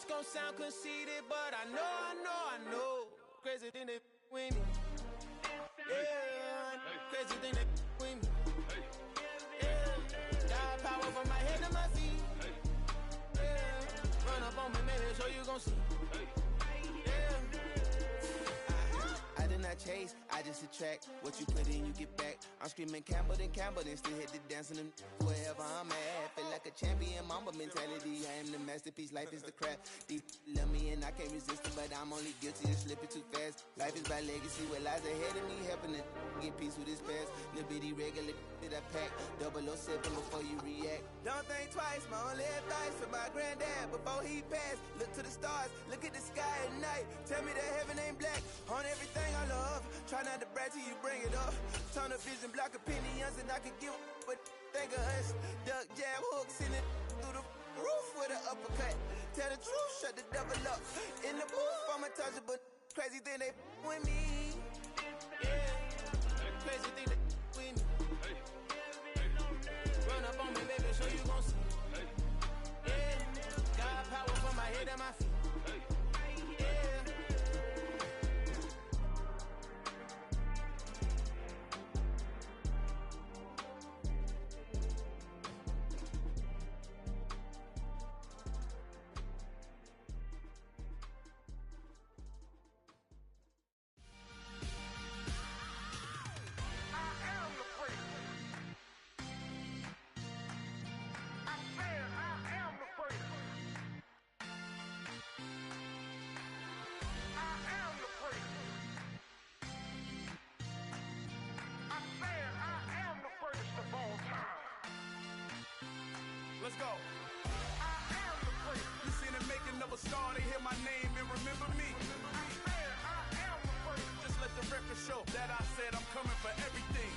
This gon' sound conceited, but I know. Crazy thing they with me. Yeah, crazy thing they with me. Yeah, got power from my head to my feet. Yeah, run up on me, maybe so you gon' see. I did not chase, I just attract. What you put in, you get back. I'm screaming Campbell, then still hit the dancing and wherever I'm at. Feel like a champion, mamba mentality. I am the masterpiece, life is the crap. Deep love me and I can't resist it, but I'm only guilty of slipping too fast. Life is by legacy, what lies ahead of me, helping to get peace with this past. Little bitty regular that I pack, 007 before you react. Don't think twice, my only advice for my granddad before he passed. Look to the stars, look at the sky at night. Tell me that heaven ain't black on everything I love. Try not to brag till you bring it up. Tunnel vision, block opinions, and I could give but think of us. Duck jab hooks in it through the roof with an uppercut. Tell the truth, shut the devil up. In the booth, I'm untouchable. Crazy thing they with me. Yeah, crazy thing they with me. Run up on me, baby, so you gon' see. Yeah, got power from my head and my feet. Let's go. I am the place. You seen the making of a star, they hear my name and remember me. I am the place. Just let the record show that I said I'm coming for everything.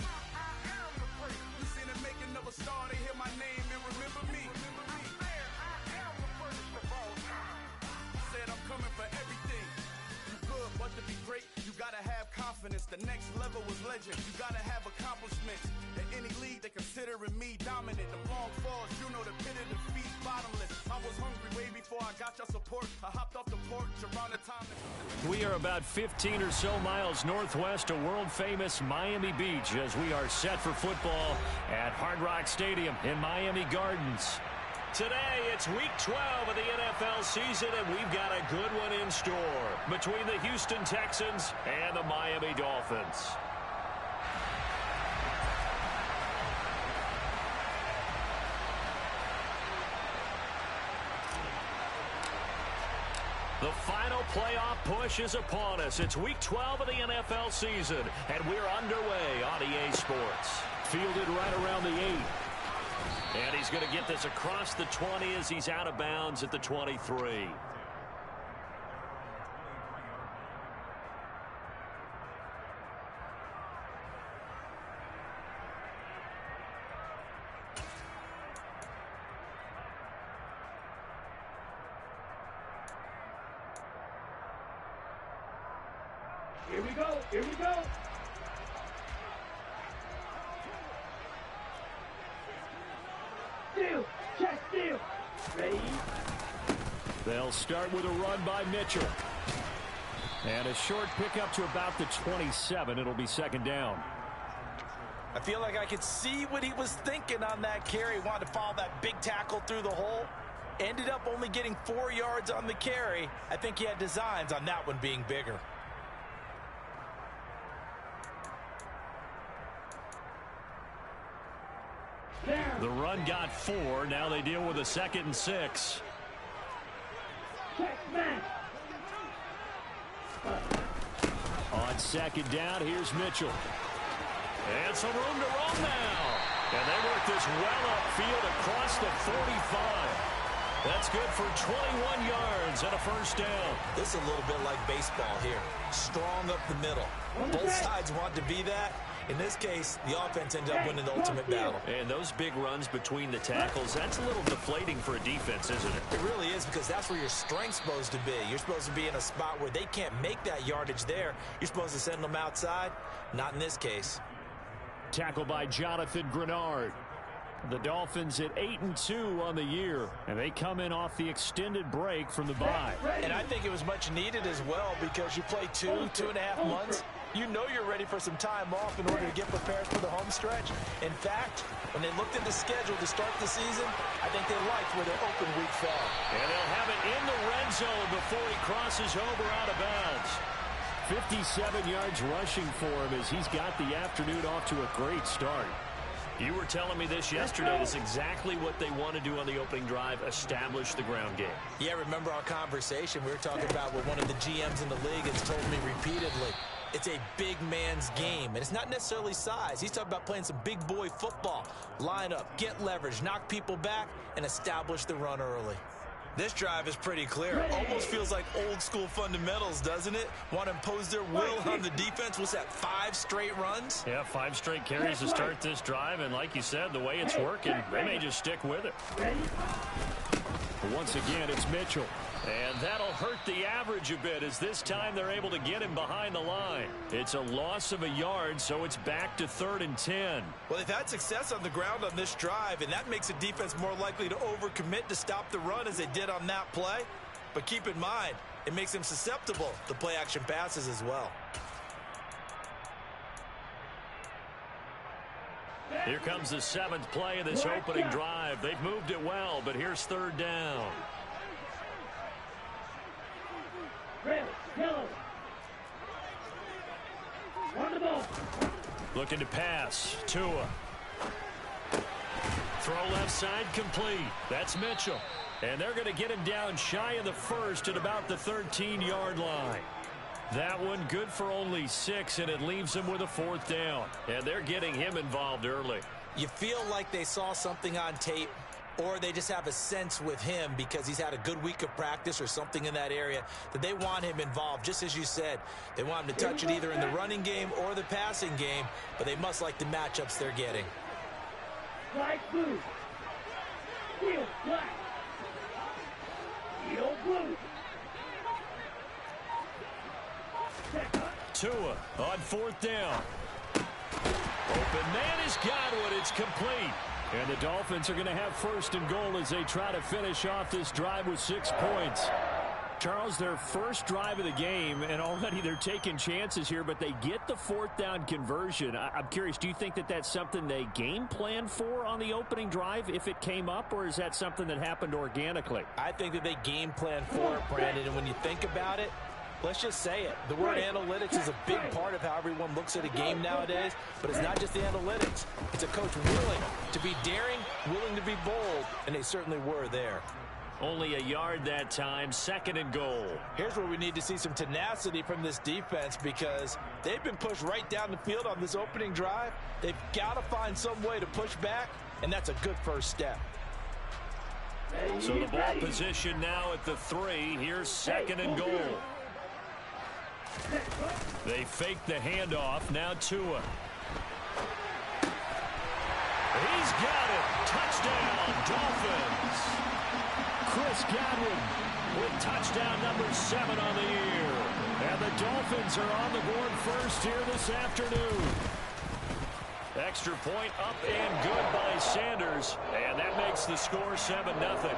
I am the place. You seen the making of a star, they hear my name and remember me. I am the first of all time. Said I'm coming for everything. You good, but to be great, you gotta have confidence. The next level was legend. You gotta have accomplishments. In any league, they considering me dominant. The long falls, you know the pit of defeat, bottomless. I was hungry way before I got your support. I hopped off the porch around the time. We are about 15 or so miles northwest of world-famous Miami Beach as we are set for football at Hard Rock Stadium in Miami Gardens. Today, it's Week 12 of the NFL season, and we've got a good one in store between the Houston Texans and the Miami Dolphins. The final playoff push is upon us. It's Week 12 of the NFL season, and we're underway on EA Sports. Fielded right around the 8. And he's going to get this across the 20 as he's out of bounds at the 23. Here we go. Here we go. Steal. Check steal. Ready. They'll start with a run by Mitchell. And a short pickup to about the 27. It'll be second down. I feel like I could see what he was thinking on that carry. Wanted to follow that big tackle through the hole. Ended up only getting 4 yards on the carry. I think he had designs on that one being bigger. The run got 4. Now they deal with a 2nd and 6. On second down, here's Mitchell. And some room to run now. And they work this well upfield across the 45. That's good for 21 yards and a first down. This is a little bit like baseball here. Strong up the middle. Both sides want to be that. In this case, the offense ends up winning the ultimate battle. And those big runs between the tackles, that's a little deflating for a defense, isn't it? It really is, because that's where your strength's supposed to be. You're supposed to be in a spot where they can't make that yardage there. You're supposed to send them outside. Not in this case. Tackle by Jonathan Grenard. The Dolphins at 8-2 on the year, and they come in off the extended break from the bye. And I think it was much needed as well because you play 2.5 months. You know you're ready for some time off in order to get prepared for the home stretch. In fact, when they looked at the schedule to start the season, I think they liked where their open week fell. And they'll have it in the red zone before he crosses over out of bounds. 57 yards rushing for him as he's got the afternoon off to a great start. You were telling me this yesterday. That's exactly what they want to do on the opening drive, establish the ground game. Yeah, remember our conversation? We were talking about what one of the GMs in the league has told me repeatedly. It's a big man's game, and it's not necessarily size. He's talking about playing some big boy football. Line up, get leverage, knock people back, and establish the run early. This drive is pretty clear. Almost feels like old school fundamentals, doesn't it? Want to impose their will on the defense. Was that 5 straight runs? Yeah, 5 straight carries to start this drive, and like you said, the way it's working, they may just stick with it. But once again, it's Mitchell. And that'll hurt the average a bit as this time they're able to get him behind the line. It's a loss of a yard, so it's back to 3rd and 10. Well, they've had success on the ground on this drive, and that makes the defense more likely to overcommit to stop the run as they did on that play. But keep in mind, it makes them susceptible to play-action passes as well. Here comes the 7th play of this opening drive. They've moved it well, but here's 3rd down. Red, yellow. Run the ball. Looking to pass. Tua. Throw left side complete. That's Mitchell. And they're going to get him down shy of the 1st at about the 13-yard line. That one good for only 6, and it leaves him with a 4th down. And they're getting him involved early. You feel like they saw something on tape, or they just have a sense with him because he's had a good week of practice or something in that area that they want him involved. Just as you said, they want him to touch it either in the running game or the passing game, but they must like the matchups they're getting. Flag blue. Field black. Field blue. Tua on 4th down. Open man has got one. It's complete. And the Dolphins are going to have 1st and goal as they try to finish off this drive with 6 points. Charles, their first drive of the game, and already they're taking chances here, but they get the 4th down conversion. I'm curious, do you think that that's something they game plan for on the opening drive if it came up, or is that something that happened organically? I think that they game plan for it, Brandon, and when you think about it, let's just say it. The word analytics is a big part of how everyone looks at a game nowadays, but it's not just the analytics. It's a coach willing to be daring, willing to be bold, and they certainly were there. Only a yard that time, 2nd and goal. Here's where we need to see some tenacity from this defense because they've been pushed right down the field on this opening drive. They've got to find some way to push back, and that's a good first step. So the ball position now at the 3. Here's 2nd and goal. They fake the handoff. Now Tua. He's got it. Touchdown, Dolphins. Chris Godwin with touchdown number 7 on the year. And the Dolphins are on the board first here this afternoon. Extra point up and good by Sanders. And that makes the score 7-0.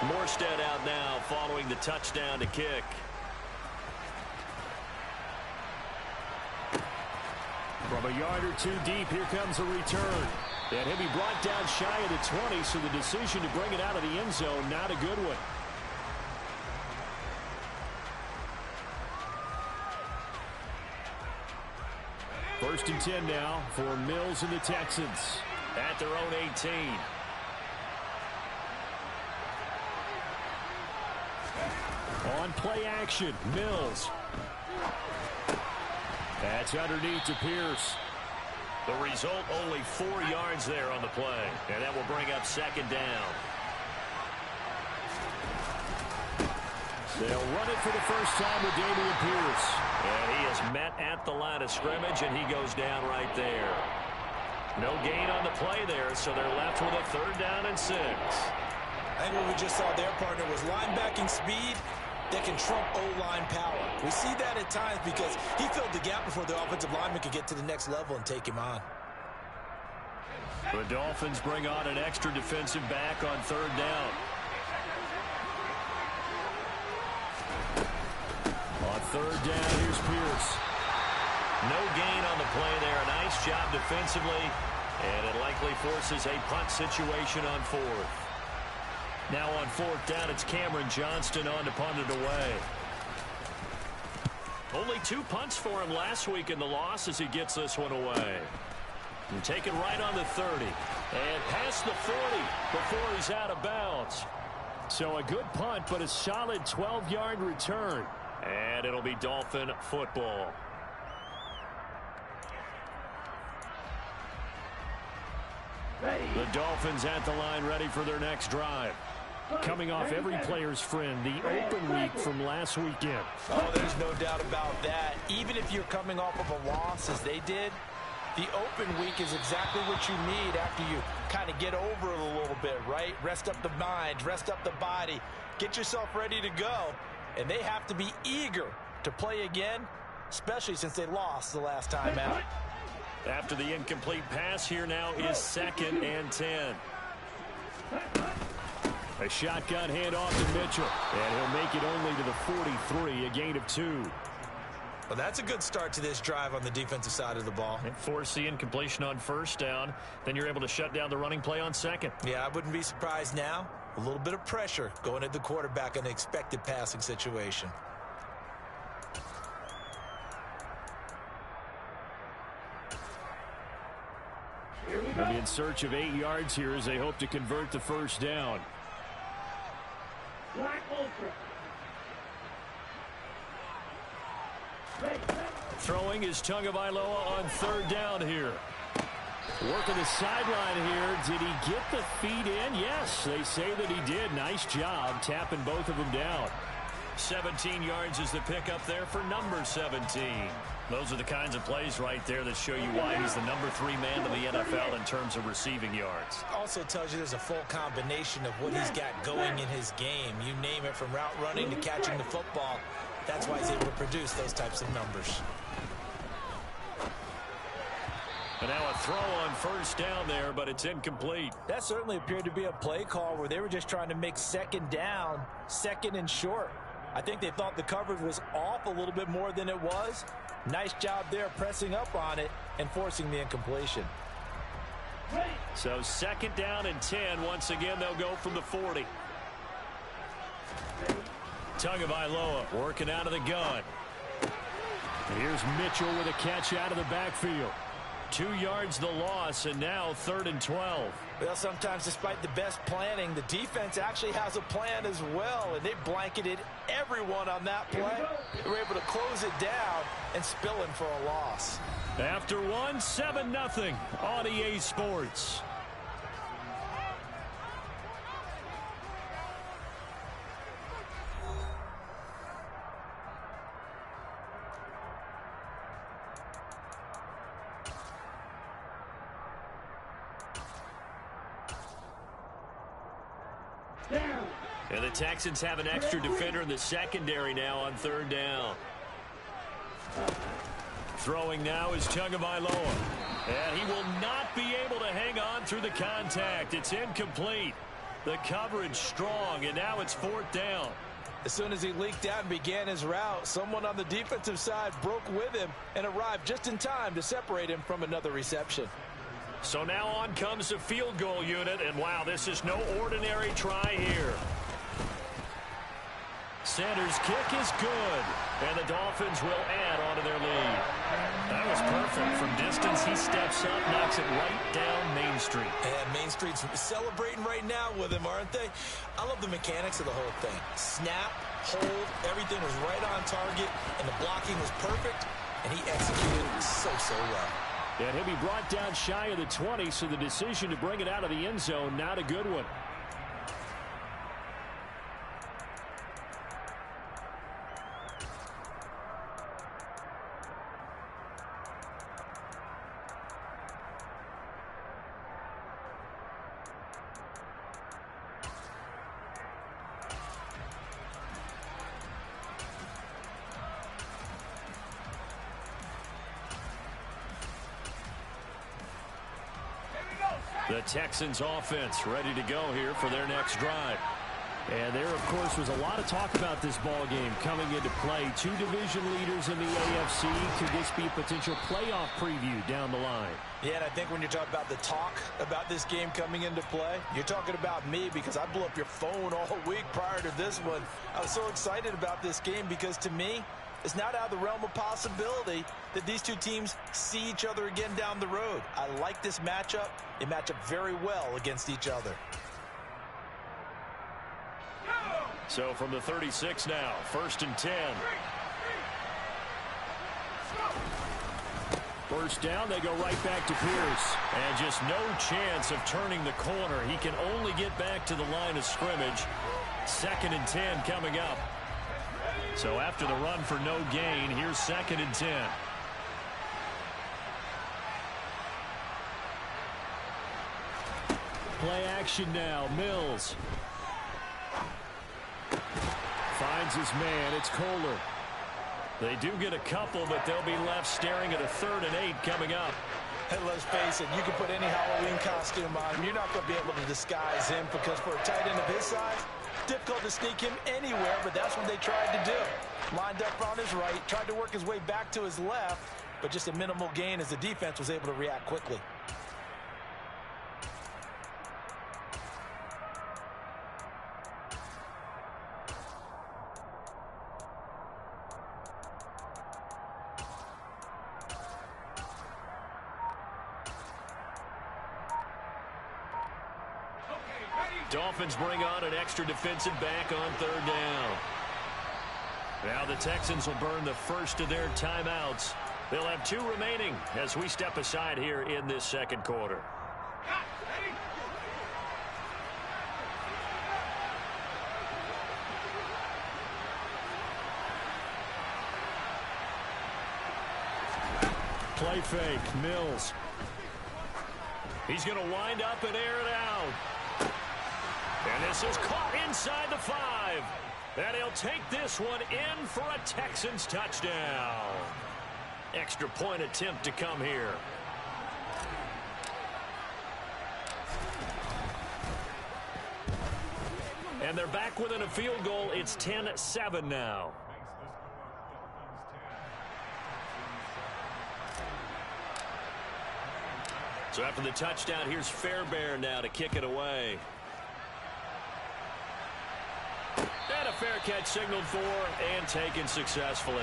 Morstead out now following the touchdown to kick. From a yard or 2 deep, here comes a return. And he'll be brought down shy of the 20, so the decision to bring it out of the end zone, not a good one. First and 10 now for Mills and the Texans at their own 18. On play action, Mills. That's underneath to Pierce. The result, only 4 yards there on the play. And that will bring up 2nd down. They'll run it for the first time with Dameon Pierce. And he is met at the line of scrimmage, and he goes down right there. No gain on the play there, so they're left with a 3rd down and 6. I think what we just saw their partner was linebacking speed. that can trump O-line power. We see that at times because he filled the gap before the offensive lineman could get to the next level and take him on. The Dolphins bring on an extra defensive back on third down. On third down, here's Pierce. No gain on the play there. A nice job defensively, and it likely forces a punt situation on fourth. Now on fourth down, it's Cameron Johnston on to punt it away. Only 2 punts for him last week in the loss as he gets this one away. And take it right on the 30. And past the 40 before he's out of bounds. So a good punt, but a solid 12-yard return. And it'll be Dolphin football. The Dolphins at the line ready for their next drive. Coming off every player's friend, the open week from last weekend. Oh, there's no doubt about that. Even if you're coming off of a loss as they did, the open week is exactly what you need after you kind of get over it a little bit, right? Rest up the mind, rest up the body, get yourself ready to go. And they have to be eager to play again, especially since they lost the last time out. After the incomplete pass, here now is 2nd and 10. A shotgun handoff to Mitchell, and he'll make it only to the 43, a gain of 2. Well, that's a good start to this drive on the defensive side of the ball. And force the incompletion on first down. Then you're able to shut down the running play on second. Yeah, I wouldn't be surprised now. A little bit of pressure going at the quarterback in an expected passing situation. They'll be in search of 8 yards here as they hope to convert the first down. Black Ultra. Throwing is Tagovailoa on third down here. Working the sideline here. Did he get the feet in? Yes, they say that he did. Nice job tapping both of them down. 17 yards is the pickup there for number 17. Those are the kinds of plays right there that show you why he's the number 3 man in the NFL in terms of receiving yards. Also tells you there's a full combination of what he's got going in his game. You name it, from route running to catching the football. That's why he's able to produce those types of numbers. And now a throw on first down there, but it's incomplete. That certainly appeared to be a play call where they were just trying to make second down, second and short. I think they thought the coverage was off a little bit more than it was. Nice job there pressing up on it and forcing the incompletion. So 2nd down and 10. Once again, they'll go from the 40. Tagovailoa working out of the gun. Here's Mitchell with a catch out of the backfield. 2 yards the loss, and now 3rd and 12. Well, sometimes despite the best planning, the defense actually has a plan as well, and they blanketed everyone on that play. They were able to close it down and spill in for a loss. After one, 7-0 on EA Sports. And the Texans have an extra defender in the secondary now on third down. Throwing now is Tagovailoa. And he will not be able to hang on through the contact. It's incomplete. The coverage strong, and now it's 4th down. As soon as he leaked out and began his route, someone on the defensive side broke with him and arrived just in time to separate him from another reception. So now on comes the field goal unit, and wow, this is no ordinary try here. Sanders' kick is good, and the Dolphins will add on to their lead. That was perfect. From distance, he steps up, knocks it right down Main Street. And Main Street's celebrating right now with him, aren't they? I love the mechanics of the whole thing. Snap, hold, everything was right on target, and the blocking was perfect, and he executed so well. And he'll be brought down shy of the 20, so the decision to bring it out of the end zone, not a good one. The Texans offense ready to go here for their next drive. And there, of course, was a lot of talk about this ball game coming into play. Two division leaders in the AFC. Could this be a potential playoff preview down the line? Yeah, and I think when you're talking about the talk about this game coming into play, you're talking about me because I blew up your phone all week prior to this one. I was so excited about this game because, to me, it's not out of the realm of possibility that these two teams see each other again down the road. I like this matchup. They match up very well against each other. So from the 36 now, 1st and 10. First down, they go right back to Pierce. And just no chance of turning the corner. He can only get back to the line of scrimmage. 2nd and 10 coming up. So after the run for no gain, here's 2nd and 10. Play action now. Mills finds his man. It's Kohler. They do get a couple, but they'll be left staring at a 3rd and 8 coming up. And let's face it, you can put any Halloween costume on. You're not going to be able to disguise him because for a tight end of his size, difficult to sneak him anywhere, but that's what they tried to do. Lined up on his right, tried to work his way back to his left, but just a minimal gain as the defense was able to react quickly. Dolphins bring on an extra defensive back on 3rd down. Now the Texans will burn the first of their timeouts. They'll have 2 remaining as we step aside here in this 2nd quarter. play fake. Mills. He's going to wind up and air it out. And this is caught inside the 5. And he'll take this one in for a Texans touchdown. Extra point attempt to come here. And they're back within a field goal. It's 10-7 now. So after the touchdown, here's Fairbairn now to kick it away. And a fair catch signaled for and taken successfully.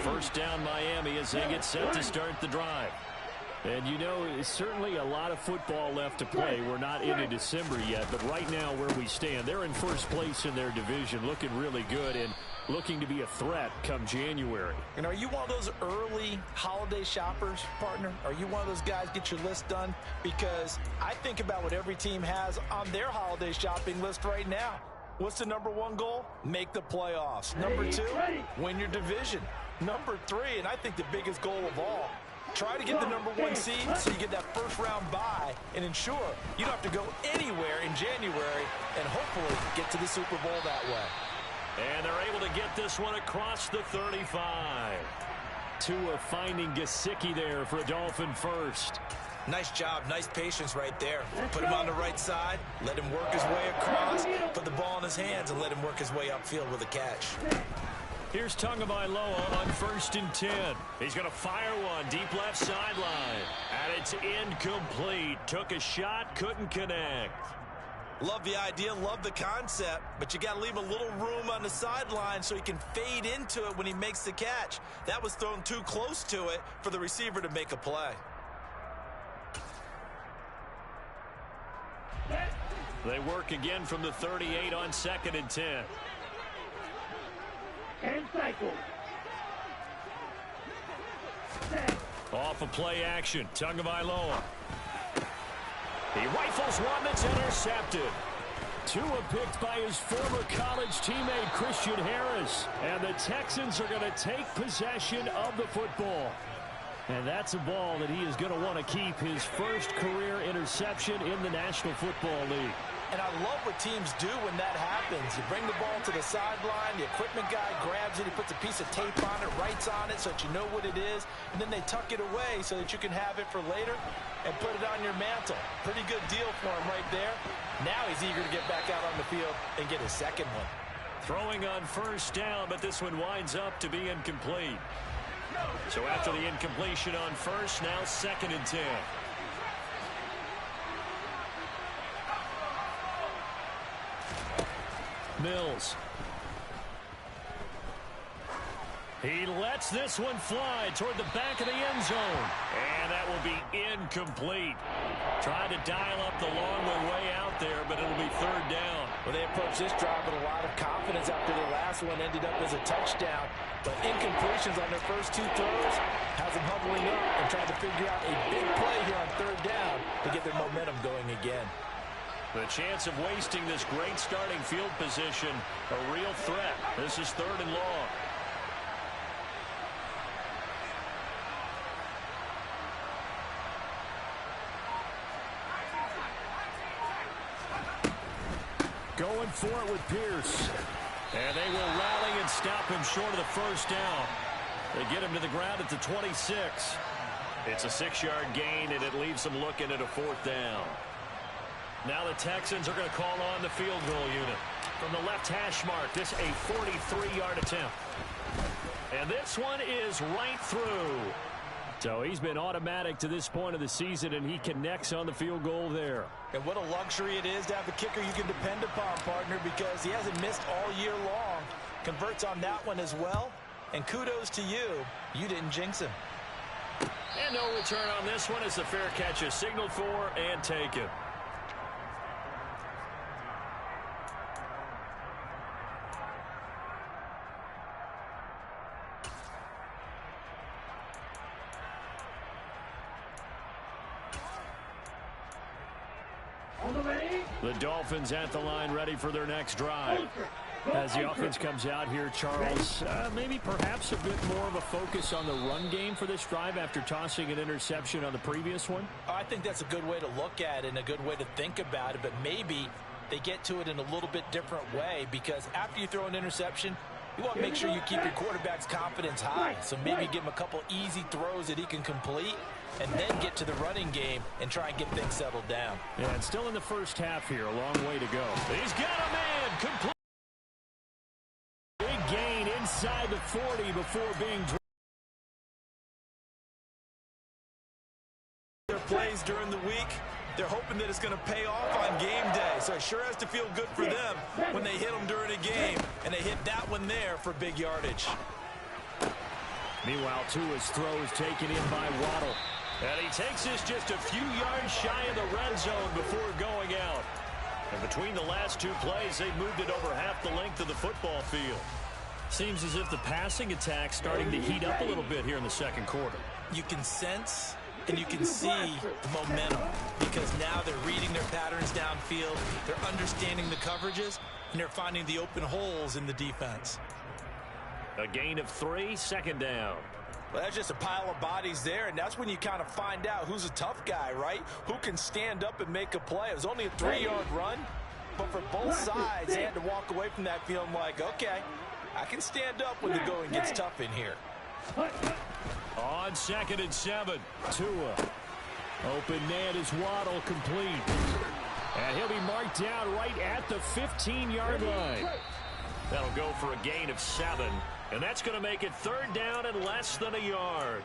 First down Miami as they get set to start the drive. And you know, certainly a lot of football left to play. We're not into December yet, but right now where we stand, they're in first place in their division, looking really good and looking to be a threat come January. And are you one of those early holiday shoppers, partner? Are you one of those guys get your list done? Because I think about what every team has on their holiday shopping list right now. What's the #1 goal? Make the playoffs. #2, win your division. #3, and I think the biggest goal of all, try to get the #1 seed so you get that first-round bye and ensure you don't have to go anywhere in January and hopefully get to the Super Bowl that way. And they're able to get this one across the 35. Tua finding Gesicki there for a Dolphin first. Nice job, nice patience right there. Put him on the right side, let him work his way across, put the ball in his hands, and let him work his way upfield with a catch. Here's Tagovailoa on 1st and 10. He's going to fire one deep left sideline. And it's incomplete. Took a shot, couldn't connect. Love the idea, love the concept, but you got to leave a little room on the sideline so he can fade into it when he makes the catch. That was thrown too close to it for the receiver to make a play. They work again from the 38 on 2nd and 10. And cycle. Off of play action, Tagovailoa. He rifles one that's intercepted. Tua picked by his former college teammate Christian Harris. And the Texans are going to take possession of the football. And that's a ball that he is going to want to keep, his first career interception in the National Football League. And I love what teams do when that happens. You bring the ball to the sideline, the equipment guy grabs it, he puts a piece of tape on it, writes on it so that you know what it is, and then they tuck it away so that you can have it for later and put it on your mantle. Pretty good deal for him right there. Now he's eager to get back out on the field and get his second one. Throwing on first down, but this one winds up to be incomplete. So after the incompletion on first, now 2nd and 10. Mills. He lets this one fly toward the back of the end zone. And that will be incomplete. Trying to dial up the long way out there, but it'll be 3rd down. Well, they approached this drive with a lot of confidence after the last one ended up as a touchdown. But incompletions on their first 2 throws has them huddling up and trying to figure out a big play here on 3rd down to get their momentum going again. The chance of wasting this great starting field position, a real threat. This is 3rd and long. Going for it with Pierce. And they will rally and stop him short of the first down. They get him to the ground at the 26. It's a 6-yard gain, and it leaves them looking at a 4th down. Now the Texans are going to call on the field goal unit. From the left hash mark, this a 43-yard attempt. And this one is right through. So he's been automatic to this point of the season, and he connects on the field goal there. And what a luxury it is to have a kicker you can depend upon, partner, because he hasn't missed all year long. Converts on that one as well. And kudos to you. You didn't jinx him. And no return on this one as the fair catch is signaled for and taken. The Dolphins at the line, ready for their next drive. As the offense comes out here, Charles, maybe perhaps a bit more of a focus on the run game for this drive after tossing an interception on the previous one? I think that's a good way to look at it and a good way to think about it, but maybe they get to it in a little bit different way, because after you throw an interception, you want to make sure you keep your quarterback's confidence high. So maybe give him a couple easy throws that he can complete and then get to the running game and try and get things settled down. Yeah, and still in the first half here, a long way to go. He's got a man complete. Big gain inside the 40 before being dropped. Their plays during the week, they're hoping that it's going to pay off on game day. So it sure has to feel good for them when they hit them during a game, and they hit that one there for big yardage. Meanwhile, Tua's throw is taken in by Waddle. And he takes this just a few yards shy of the red zone before going out. And between the last 2 plays, they moved it over half the length of the football field. Seems as if the passing attack's starting to heat up a little bit here in the second quarter. You can sense and you can see the momentum, because now they're reading their patterns downfield, they're understanding the coverages, and they're finding the open holes in the defense. A gain of 3, 2nd down. Well, that's just a pile of bodies there, and that's when you kind of find out who's a tough guy, right? Who can stand up and make a play. It was only a 3-yard run, but for both sides, they had to walk away from that feeling like, okay, I can stand up when the going gets tough in here. On 2nd and 7. Tua. Open man is Waddle, complete. And he'll be marked down right at the 15-yard line. That'll go for a gain of 7. And that's going to make it 3rd down and less than a yard.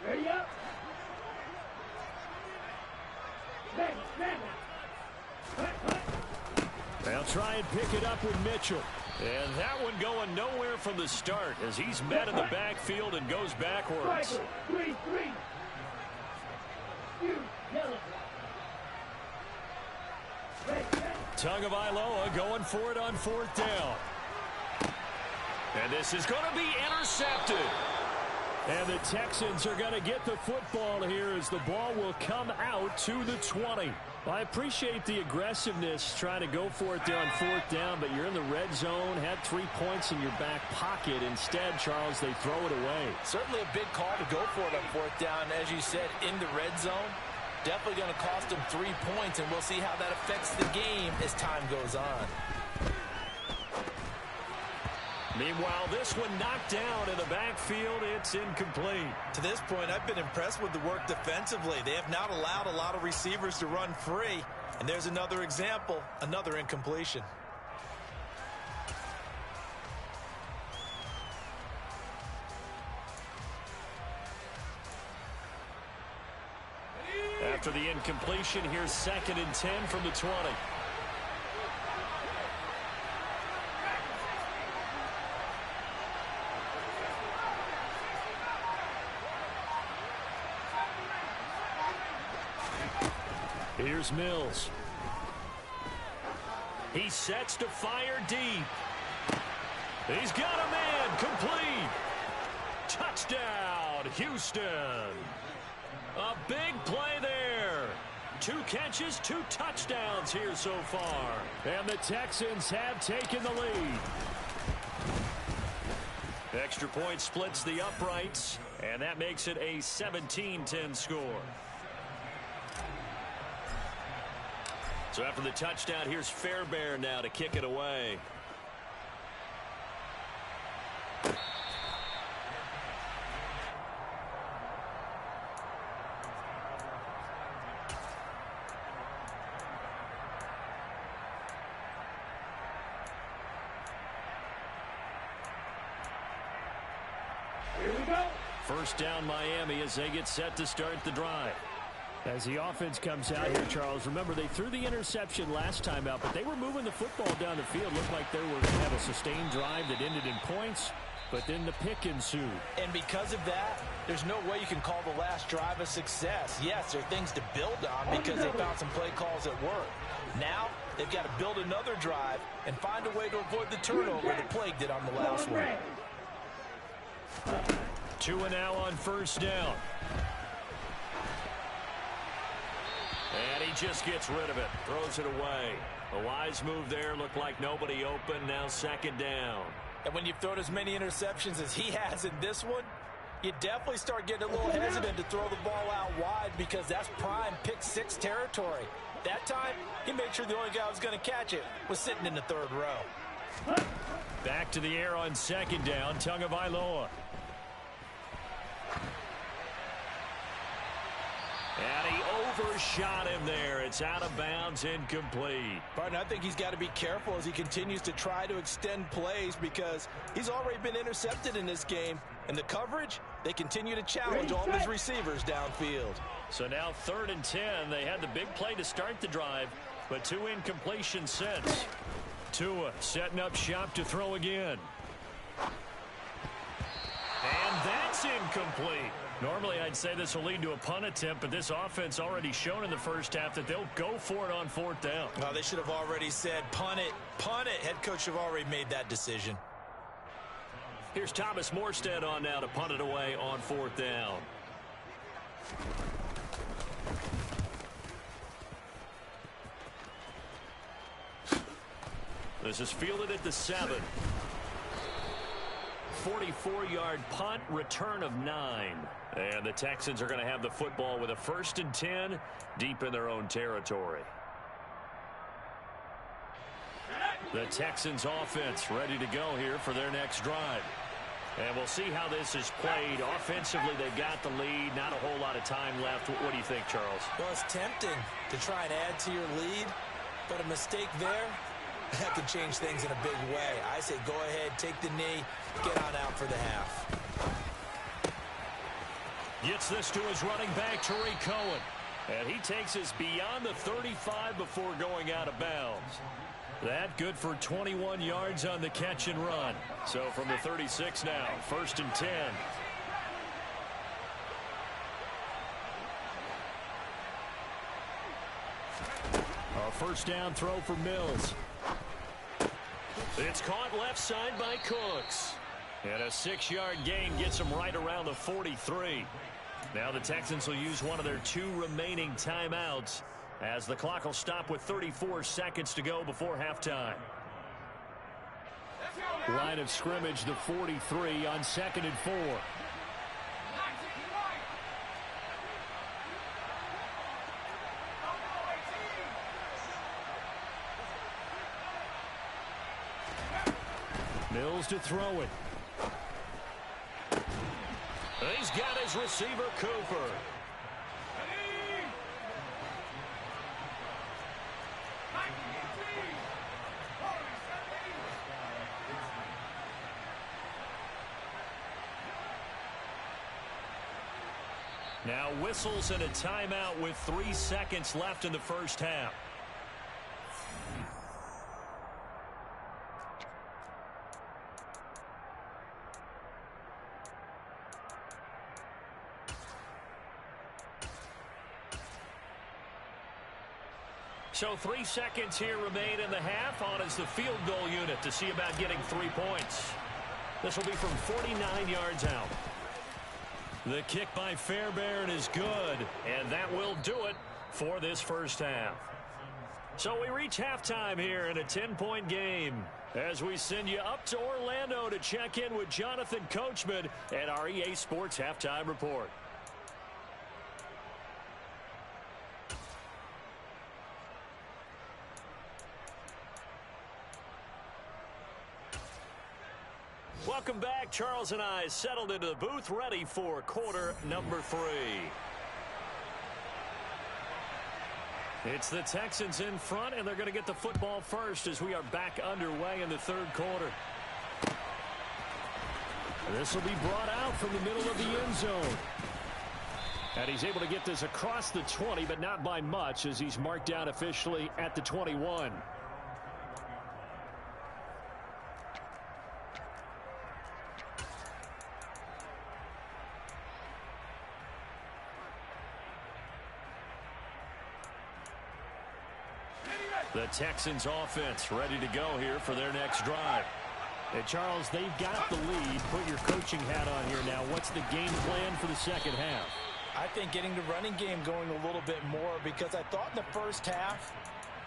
Ready up. They'll try and pick it up with Mitchell. And that one going nowhere from the start as he's met in the backfield and goes backwards. 3-3. Tagovailoa going for it on 4th down. And this is going to be intercepted. And the Texans are going to get the football here as the ball will come out to the 20. I appreciate the aggressiveness trying to go for it there on 4th down, but you're in the red zone, had 3 points in your back pocket. Instead, Charles, they throw it away. Certainly a big call to go for it on 4th down. As you said, in the red zone, definitely going to cost them 3 points, and we'll see how that affects the game as time goes on. Meanwhile, this one knocked down in the backfield. It's incomplete. To this point, I've been impressed with the work defensively. They have not allowed a lot of receivers to run free. And there's another example, another incompletion. After the incompletion, here's 2nd and 10 from the 20. Here's Mills. He sets to fire deep. He's got a man complete. Touchdown, Houston. A big play there. 2 catches, 2 touchdowns here so far. And the Texans have taken the lead. Extra point splits the uprights, and that makes it a 17-10 score. So after the touchdown, here's Fairbairn now to kick it away. Here we go. First down, Miami, as they get set to start the drive. As the offense comes out here, Charles, remember they threw the interception last time out, but they were moving the football down the field. Looked like they were going to have a sustained drive that ended in points, but then the pick ensued. And because of that, there's no way you can call the last drive a success. Yes, there are things to build on because they found some play calls that work. Now, they've got to build another drive and find a way to avoid the turnover that plagued it on the last one. 2 and now on first down. And he just gets rid of it, throws it away. A wise move there, looked like nobody open, now 2nd down. And when you've thrown as many interceptions as he has in this one, you definitely start getting a little hesitant to throw the ball out wide because that's prime pick-6 territory. That time, he made sure the only guy who was going to catch it was sitting in the 3rd row. Back to the air on 2nd down, Tagovailoa. And he overshot him there. It's out of bounds, incomplete. Barton, I think he's got to be careful as he continues to try to extend plays because he's already been intercepted in this game. And the coverage, they continue to challenge all of his receivers downfield. So now 3rd and 10. They had the big play to start the drive, but 2 incompletions since. Tua setting up shop to throw again. And that's incomplete. Normally, I'd say this will lead to a punt attempt, but this offense already shown in the first half that they'll go for it on 4th down. Well, they should have already said, punt it, punt it. Head coach should have already made that decision. Here's Thomas Morstead on now to punt it away on 4th down. This is fielded at the 7. 44-yard punt, return of 9. And the Texans are going to have the football with a 1st and 10 deep in their own territory. The Texans offense ready to go here for their next drive. And we'll see how this is played. Offensively, they've got the lead. Not a whole lot of time left. What do you think, Charles? Well, it's tempting to try and add to your lead, but a mistake there, that could change things in a big way. I say go ahead, take the knee, get on out for the half. Gets this to his running back, Tariq Cohen. And he takes us beyond the 35 before going out of bounds. That good for 21 yards on the catch and run. So from the 36 now, 1st and 10. A 1st down throw for Mills. It's caught left side by Cooks. And a 6-yard gain gets them right around the 43. Now the Texans will use one of their 2 remaining timeouts as the clock will stop with 34 seconds to go before halftime. Line of scrimmage, the 43 on 2nd and 4. Mills to throw it. He's got his receiver, Cooper. Now whistles and a timeout with 3 seconds left in the first half. So 3 seconds here remain in the half. On is the field goal unit to see about getting 3 points. This will be from 49 yards out. The kick by Fairbairn is good, and that will do it for this first half. So we reach halftime here in a 10-point game as we send you up to Orlando to check in with Jonathan Coachman at our EA Sports Halftime Report. Welcome back. Charles and I settled into the booth, ready for quarter number 3. It's the Texans in front, and they're going to get the football first as we are back underway in the 3rd quarter. This will be brought out from the middle of the end zone. And he's able to get this across the 20, but not by much as he's marked down officially at the 21. The Texans offense ready to go here for their next drive. Hey, Charles, they've got the lead. Put your coaching hat on here now. What's the game plan for the second half? I think getting the running game going a little bit more, because I thought in the first half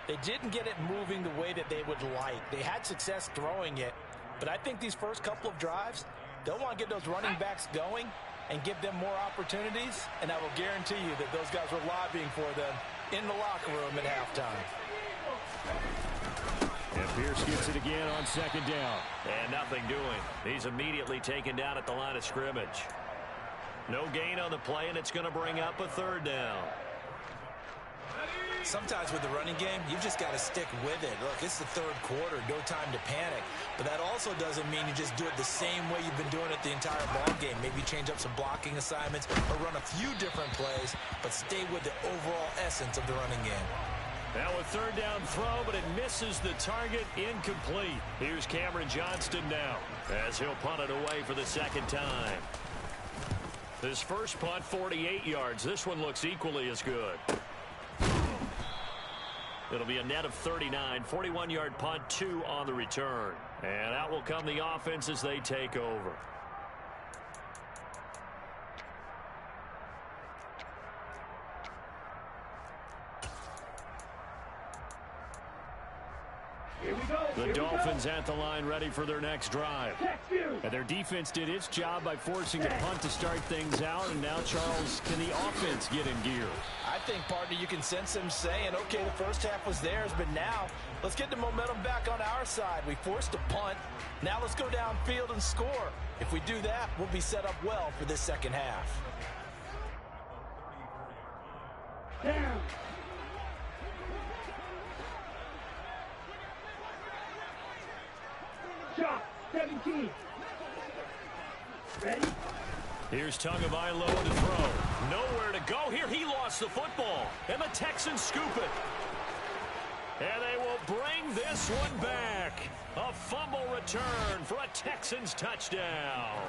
they didn't get it moving the way that they would like. They had success throwing it, but I think these first couple of drives, they'll want to get those running backs going and give them more opportunities, and I will guarantee you that those guys were lobbying for them in the locker room at halftime. And Pierce gets it again on 2nd down. And nothing doing. He's immediately taken down at the line of scrimmage. No gain on the play, and it's going to bring up a 3rd down. Sometimes with the running game, you've just got to stick with it. Look, it's the 3rd quarter, no time to panic. But that also doesn't mean you just do it the same way you've been doing it the entire ball game. Maybe change up some blocking assignments or run a few different plays, but stay with the overall essence of the running game. Now a 3rd down throw, but it misses the target, incomplete. Here's Cameron Johnston now as he'll punt it away for the 2nd time. His first punt, 48 yards. This one looks equally as good. It'll be a net of 39, 41-yard punt, 2 on the return. And out will come the offense as they take over. Here we go. The Dolphins at the line ready for their next drive. And their defense did its job by forcing the punt to start things out. And now, Charles, can the offense get in gear? I think, partner, you can sense them saying, okay, the first half was theirs, but now let's get the momentum back on our side. We forced a punt. Now let's go downfield and score. If we do that, we'll be set up well for this second half. Down. Shot. 17. Ready? Here's Tagovailoa to throw. Nowhere to go here. He lost the football. And the Texans scoop it. And they will bring this one back. A fumble return for a Texans touchdown.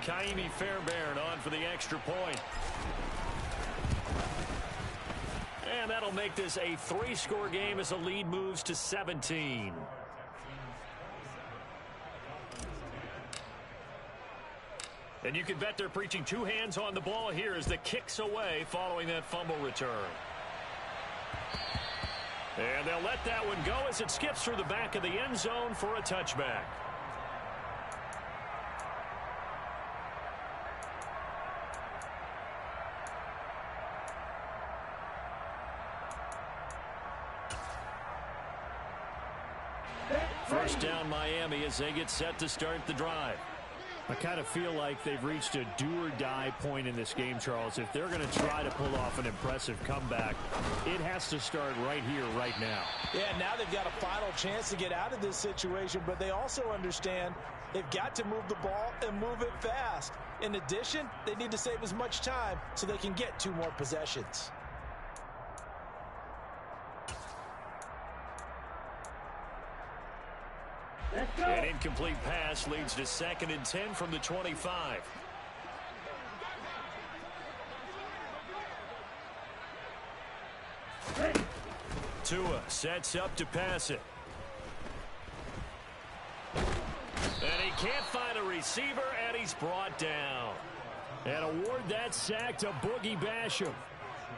Kaimi Fairbairn on for the extra point. And that'll make this a 3-score game as the lead moves to 17. And you can bet they're preaching two hands on the ball here as the kick's away following that fumble return. And they'll let that one go as it skips through the back of the end zone for a touchback. First down Miami as they get set to start the drive. I kind of feel like they've reached a do-or-die point in this game, Charles. If they're going to try to pull off an impressive comeback, it has to start right here, right now. Yeah, now they've got a final chance to get out of this situation, but they also understand they've got to move the ball and move it fast. In addition, they need to save as much time so they can get 2 more possessions. An incomplete pass leads to 2nd and 10 from the 25. Tua sets up to pass it. And he can't find a receiver, and he's brought down. And award that sack to Boogie Basham.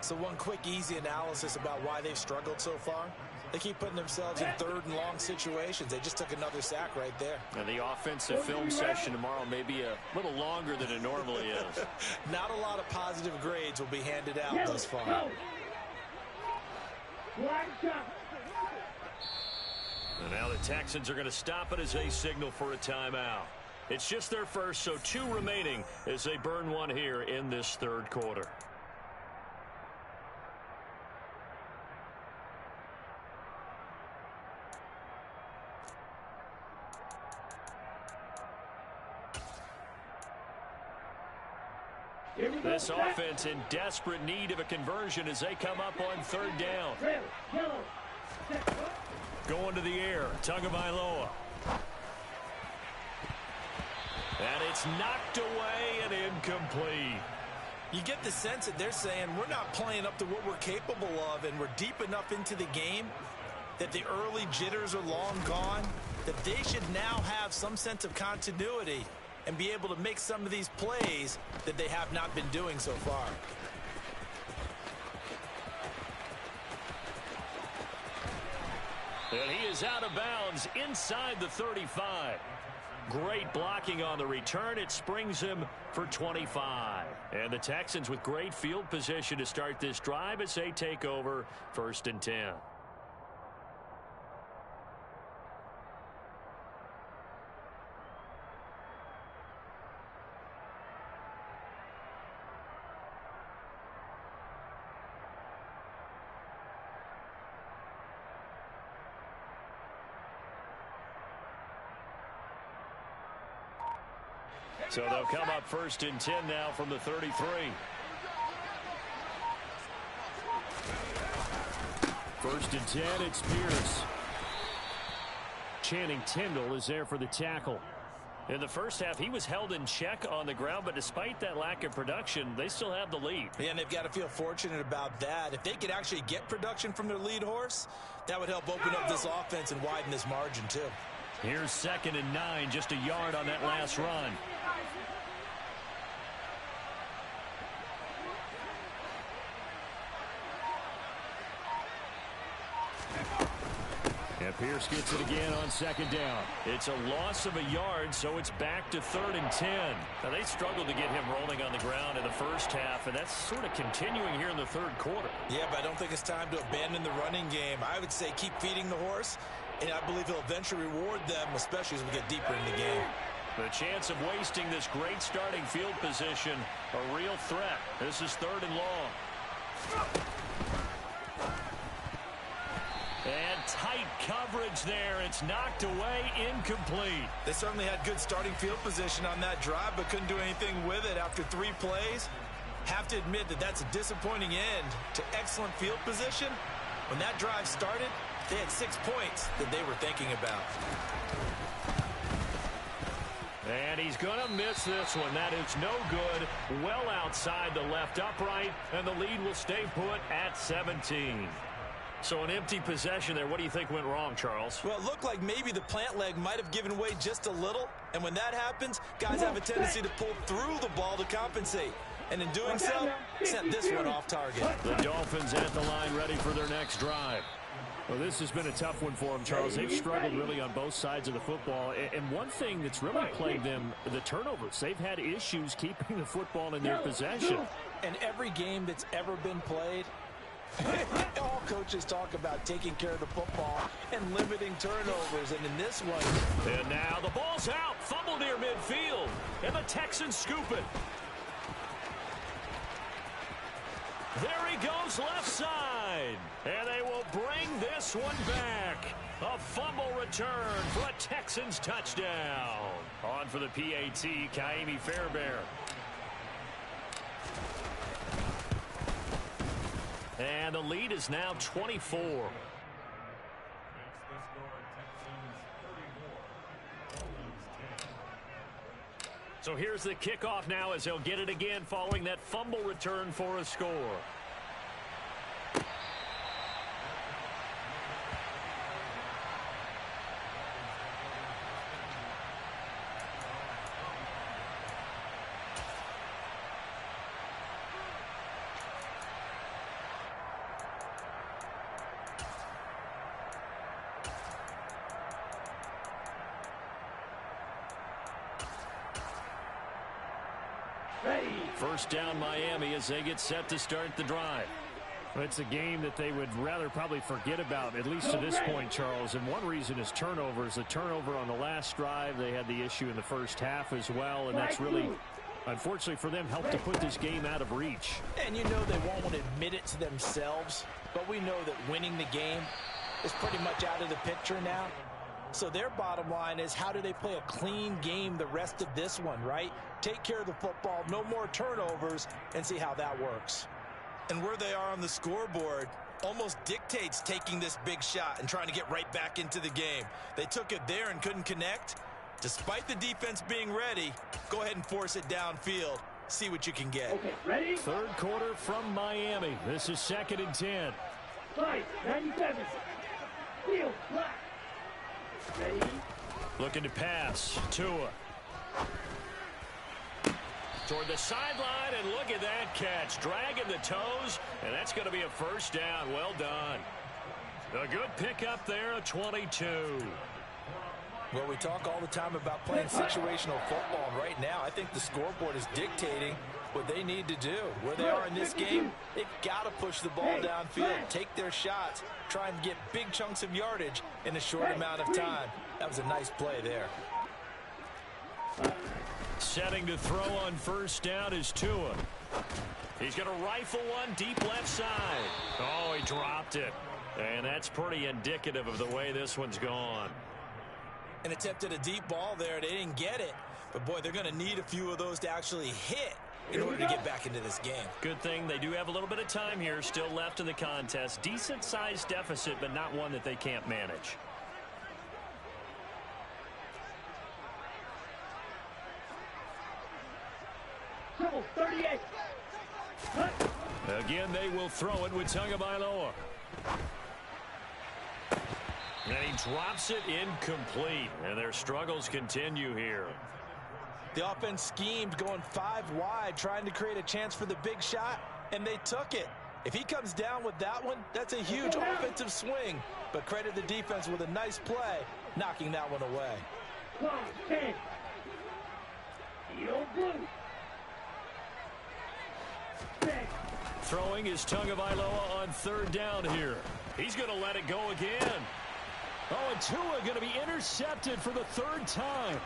So one quick, easy analysis about why they've struggled so far. They keep putting themselves in 3rd and long situations. They just took another sack right there. And the offensive film session tomorrow may be a little longer than it normally is. Not a lot of positive grades will be handed out thus far. And now the Texans are going to stop it as they signal for a timeout. It's just their first, so 2 remaining as they burn one here in this 3rd quarter. This offense in desperate need of a conversion as they come up on 3rd down. Going to the air, Tagovailoa. And it's knocked away and incomplete. You get the sense that they're saying we're not playing up to what we're capable of, and we're deep enough into the game that the early jitters are long gone, that they should now have some sense of continuity and be able to make some of these plays that they have not been doing so far. And he is out of bounds inside the 35. Great blocking on the return. It springs him for 25. And the Texans with great field position to start this drive as they take over 1st and 10. So they'll come up 1st and 10 now from the 33. First and 10, it's Pierce. Channing Tindall is there for the tackle. In the first half, he was held in check on the ground, but despite that lack of production, they still have the lead. Yeah, and they've got to feel fortunate about that. If they could actually get production from their lead horse, that would help open up this offense and widen this margin too. Here's 2nd and 9, just a yard on that last run. And Pierce gets it again on 2nd down. It's a loss of a yard, so it's back to 3rd and 10. Now, they struggled to get him rolling on the ground in the first half, and that's sort of continuing here in the 3rd quarter. Yeah, but I don't think it's time to abandon the running game. I would say keep feeding the horse, and I believe he'll eventually reward them, especially as we get deeper in the game. The chance of wasting this great starting field position, a real threat. This is 3rd and long. And tight coverage there. It's knocked away, incomplete. They certainly had good starting field position on that drive, but couldn't do anything with it after 3 plays. Have to admit that that's a disappointing end to excellent field position. When that drive started, they had 6 points that they were thinking about. And he's going to miss this one. That is no good. Well outside the left upright, and the lead will stay put at 17. So an empty possession there. What do you think went wrong, Charles? Well, it looked like maybe the plant leg might have given way just a little. And when that happens, guys have a tendency to pull through the ball to compensate. And in doing so, sent this one off target. The Dolphins at the line ready for their next drive. Well, this has been a tough one for them, Charles. They've struggled really on both sides of the football. And one thing that's really plagued them, the turnovers. They've had issues keeping the football in their possession. And every game that's ever been played, all coaches talk about taking care of the football and limiting turnovers. And in this one. And now the ball's out. Fumble near midfield. And the Texans scoop it. There he goes left side. And they will bring this one back. A fumble return for a Texans touchdown. On for the PAT, Kaimi Fairbairn. And the lead is now 24. So here's the kickoff now as he'll get it again following that fumble return for a score. First down Miami as they get set to start the drive. It's a game that they would rather probably forget about, at least to this point, Charles. And one reason is turnovers. The turnover on the last drive, they had the issue in the first half as well. And that's really, unfortunately for them, helped to put this game out of reach. And you know they won't want to admit it to themselves. But we know that winning the game is pretty much out of the picture now. So their bottom line is, how do they play a clean game the rest of this one, right? Take care of the football, no more turnovers, and see how that works. And where they are on the scoreboard almost dictates taking this big shot and trying to get right back into the game. They took it there and couldn't connect. Despite the defense being ready, go ahead and force it downfield. See what you can get. Okay, ready? Third quarter from Miami. This is 2nd and 10. 97. Field, black. Ready? Looking to pass. Tua. Toward the sideline, and look at that catch. Dragging the toes, and that's going to be a first down. Well done. A good pickup there, a 22. Well, we talk all the time about playing situational football, and right now I think the scoreboard is dictating what they need to do. Where they are in this game, they've got to push the ball downfield, take their shots, try and get big chunks of yardage in a short amount of time. That was a nice play there. Setting to throw on first down is Tua. He's going to rifle one deep left side. Oh, he dropped it. And that's pretty indicative of the way this one's gone. An attempt at a deep ball there. They didn't get it. But, boy, they're going to need a few of those to actually hit in order to get back into this game. Good thing they do have a little bit of time here still left in the contest. Decent-sized deficit, but not one that they can't manage. Triple 38. Again, they will throw it with Tagovailoa. And he drops it incomplete. And their struggles continue here. The offense schemed going 5 wide, trying to create a chance for the big shot, and they took it. If he comes down with that one, that's a huge offensive swing. But credit the defense with a nice play, knocking that one away. 10. Field blue. Throwing is Tagovailoa on third down here. He's going to let it go again. Oh, and Tua going to be intercepted for the 3rd time.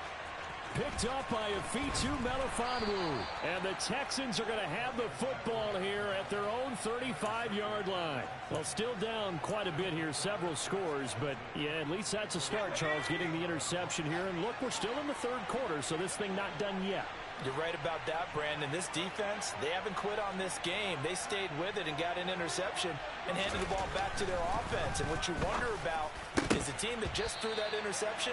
Picked up by Afitu Melifonwu. And the Texans are going to have the football here at their own 35-yard line. Well, still down quite a bit here, several scores. But, yeah, at least that's a start, Charles, getting the interception here. And, look, we're still in the 3rd quarter, so this thing not done yet. You're right about that, Brandon. This defense, they haven't quit on this game. They stayed with it and got an interception and handed the ball back to their offense. And what you wonder about is a team that just threw that interception,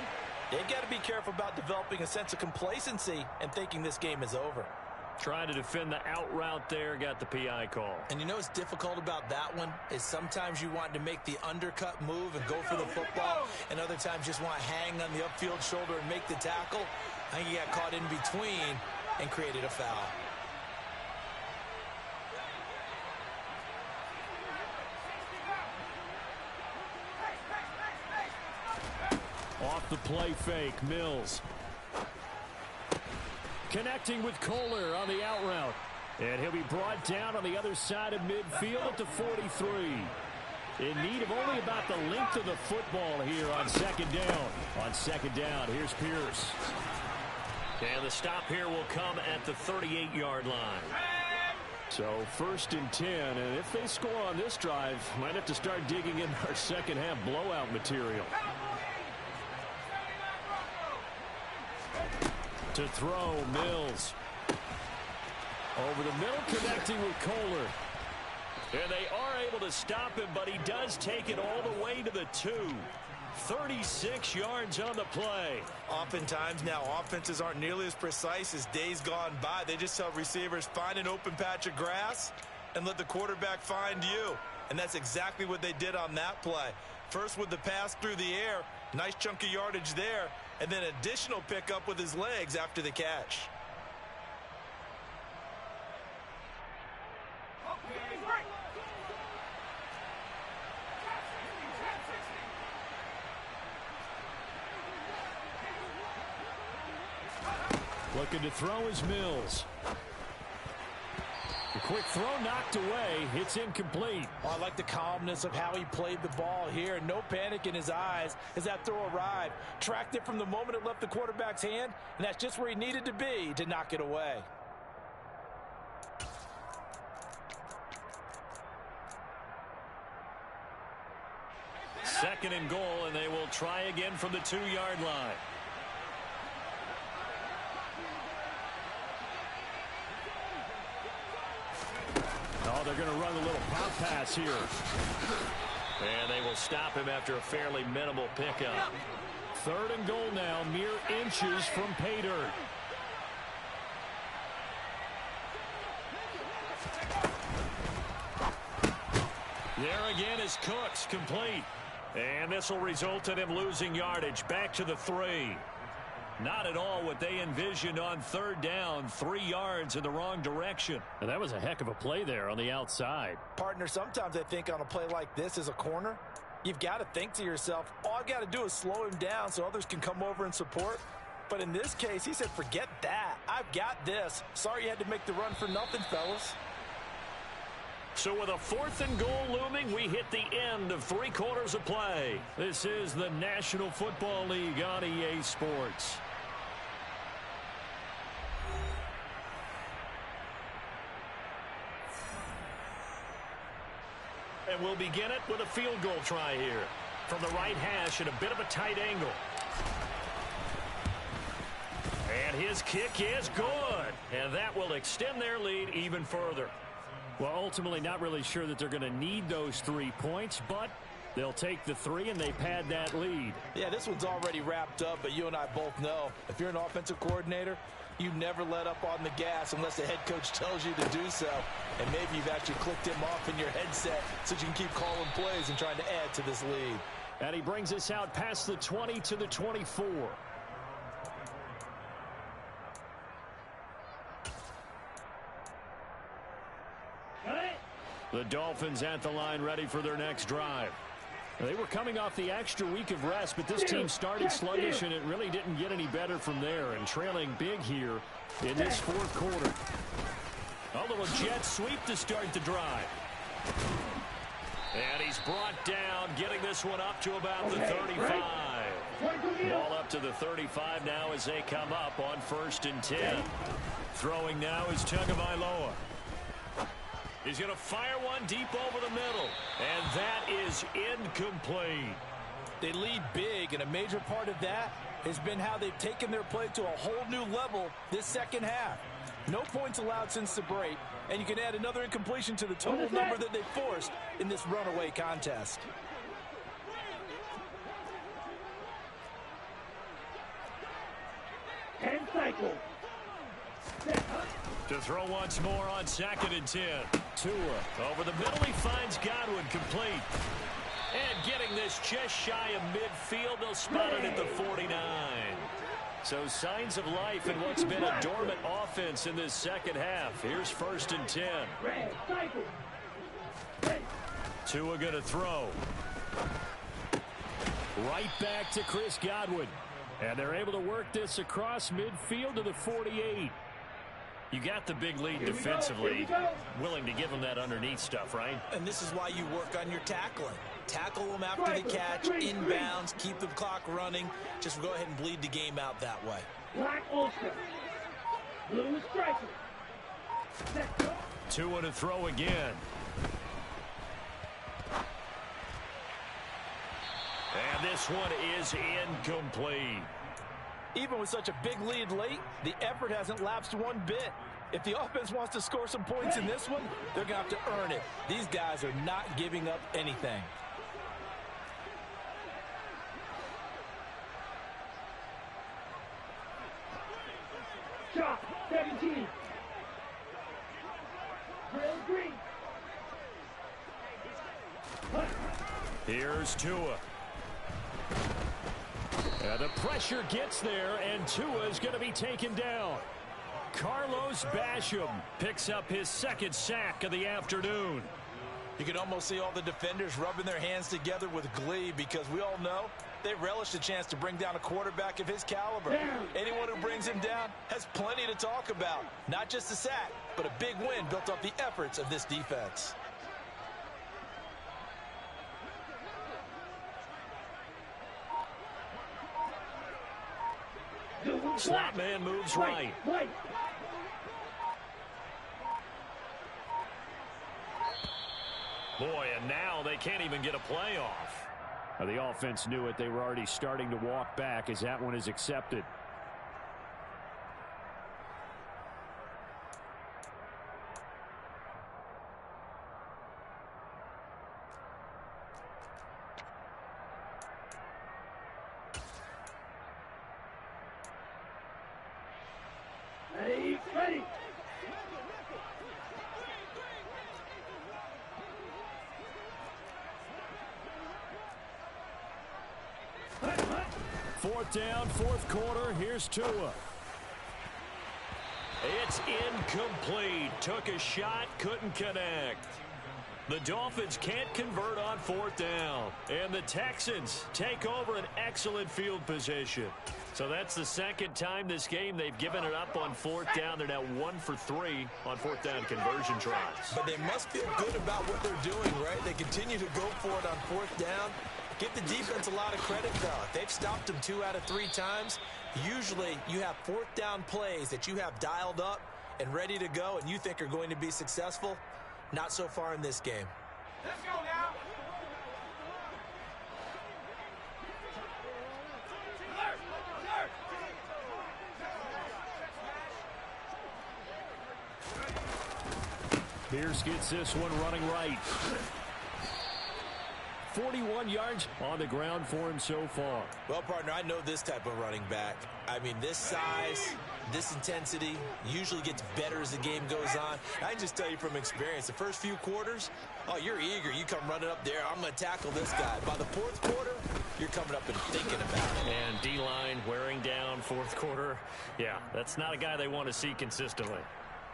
they've got to be careful about developing a sense of complacency and thinking this game is over. Trying to defend the out route there, got the PI call. And you know what's difficult about that one is sometimes you want to make the undercut move and go for the football, and other times just want to hang on the upfield shoulder and make the tackle. I think he got caught in between and created a foul. Off the play fake, Mills. Connecting with Kohler on the out route. And he'll be brought down on the other side of midfield at the 43. In need of only about the length of the football here on second down. On second down, here's Pierce. And the stop here will come at the 38-yard line. So 1st and 10, and if they score on this drive, might have to start digging in our second half blowout material. To throw, Mills. Over the middle, connecting with Kohler. And they are able to stop him, but he does take it all the way to the 2. 36 yards on the play. Oftentimes now, offenses aren't nearly as precise as days gone by. They just tell receivers, find an open patch of grass and let the quarterback find you. And that's exactly what they did on that play. First with the pass through the air, nice chunk of yardage there, and then additional pickup with his legs after the catch. Looking to throw is Mills. The quick throw knocked away. It's incomplete. Oh, I like the calmness of how he played the ball here. No panic in his eyes as that throw arrived. Tracked it from the moment it left the quarterback's hand, and that's just where he needed to be to knock it away. Second and goal, and they will try again from the 2-yard line. Oh, they're going to run a little pop pass here. And they will stop him after a fairly minimal pickup. 3rd and goal now, mere inches from pay dirt. There again is Cooks, complete. And this will result in him losing yardage back to the 3. Not at all what they envisioned on 3rd down. 3 yards in the wrong direction. And that was a heck of a play there on the outside. Partner, sometimes I think on a play like this as a corner, you've got to think to yourself, all I've got to do is slow him down so others can come over and support. But in this case, he said, forget that. I've got this. Sorry you had to make the run for nothing, fellas. So with a 4th and goal looming, we hit the end of 3 quarters of play. This is the National Football League on EA Sports. And we'll begin it with a field goal try here. From the right hash at a bit of a tight angle. And his kick is good. And that will extend their lead even further. Well, ultimately not really sure that they're going to need those 3 points, but they'll take the 3 and they pad that lead. Yeah, this one's already wrapped up, but you and I both know if you're an offensive coordinator, you never let up on the gas unless the head coach tells you to do so. And maybe you've actually clicked him off in your headset so you can keep calling plays and trying to add to this lead. And he brings us out past the 20 to the 24. The Dolphins at the line ready for their next drive. They were coming off the extra week of rest, but this team started sluggish, and it really didn't get any better from there, and trailing big here in this 4th quarter. A little jet sweep to start the drive. And he's brought down, getting this one up to about the 35. Ball up to the 35 now as they come up on 1st and 10. Throwing now is Tagovailoa. He's going to fire one deep over the middle. And that is incomplete. They lead big, and a major part of that has been how they've taken their play to a whole new level this second half. No points allowed since the break, and you can add another incompletion to the total number that they forced in this runaway contest. Cycle. To throw once more on 2nd and 10. Tua over the middle. He finds Godwin complete. And getting this just shy of midfield, they'll spot it at the 49. So signs of life in what's been a dormant offense in this second half. Here's 1st and 10. Tua going to throw. Right back to Chris Godwin. And they're able to work this across midfield to the 48. You got the big lead defensively. Willing to give them that underneath stuff, right? And this is why you work on your tackling. Tackle them after the catch, inbounds, keep the clock running. Just go ahead and bleed the game out that way. Black Ulster. Blue striker. Tua to throw again. And this one is incomplete. Even with such a big lead late, the effort hasn't lapsed one bit. If the offense wants to score some points in this one, they're going to have to earn it. These guys are not giving up anything. Shot 17. Green. Here's Tua. And the pressure gets there, and Tua is going to be taken down. Carlos Basham picks up his 2nd sack of the afternoon. You can almost see all the defenders rubbing their hands together with glee because we all know they relish the chance to bring down a quarterback of his caliber. Anyone who brings him down has plenty to talk about. Not just a sack, but a big win built off the efforts of this defense. Slot man moves right. Boy, and now they can't even get a play off. Now, the offense knew it. They were already starting to walk back as that one is accepted. Ready. Fourth down, 4th quarter. Here's Tua. It's incomplete. Took a shot, couldn't connect. The Dolphins can't convert on 4th down. And the Texans take over an excellent field position. So that's the 2nd time this game they've given it up on 4th down. They're now 1 for 3 on 4th down conversion tries. But they must feel good about what they're doing, right? They continue to go for it on 4th down. Give the defense a lot of credit, though. They've stopped them 2 out of 3 times. Usually you have 4th down plays that you have dialed up and ready to go and you think are going to be successful. Not so far in this game. Let's go now. Pierce gets this one running right. 41 yards on the ground for him so far. Well, partner, I know this type of running back. I mean, this size, this intensity usually gets better as the game goes on. I can just tell you from experience, the first few quarters, oh, you're eager. You come running up there, I'm going to tackle this guy. By the 4th quarter, you're coming up and thinking about it. And D-line wearing down 4th quarter. Yeah, that's not a guy they want to see consistently.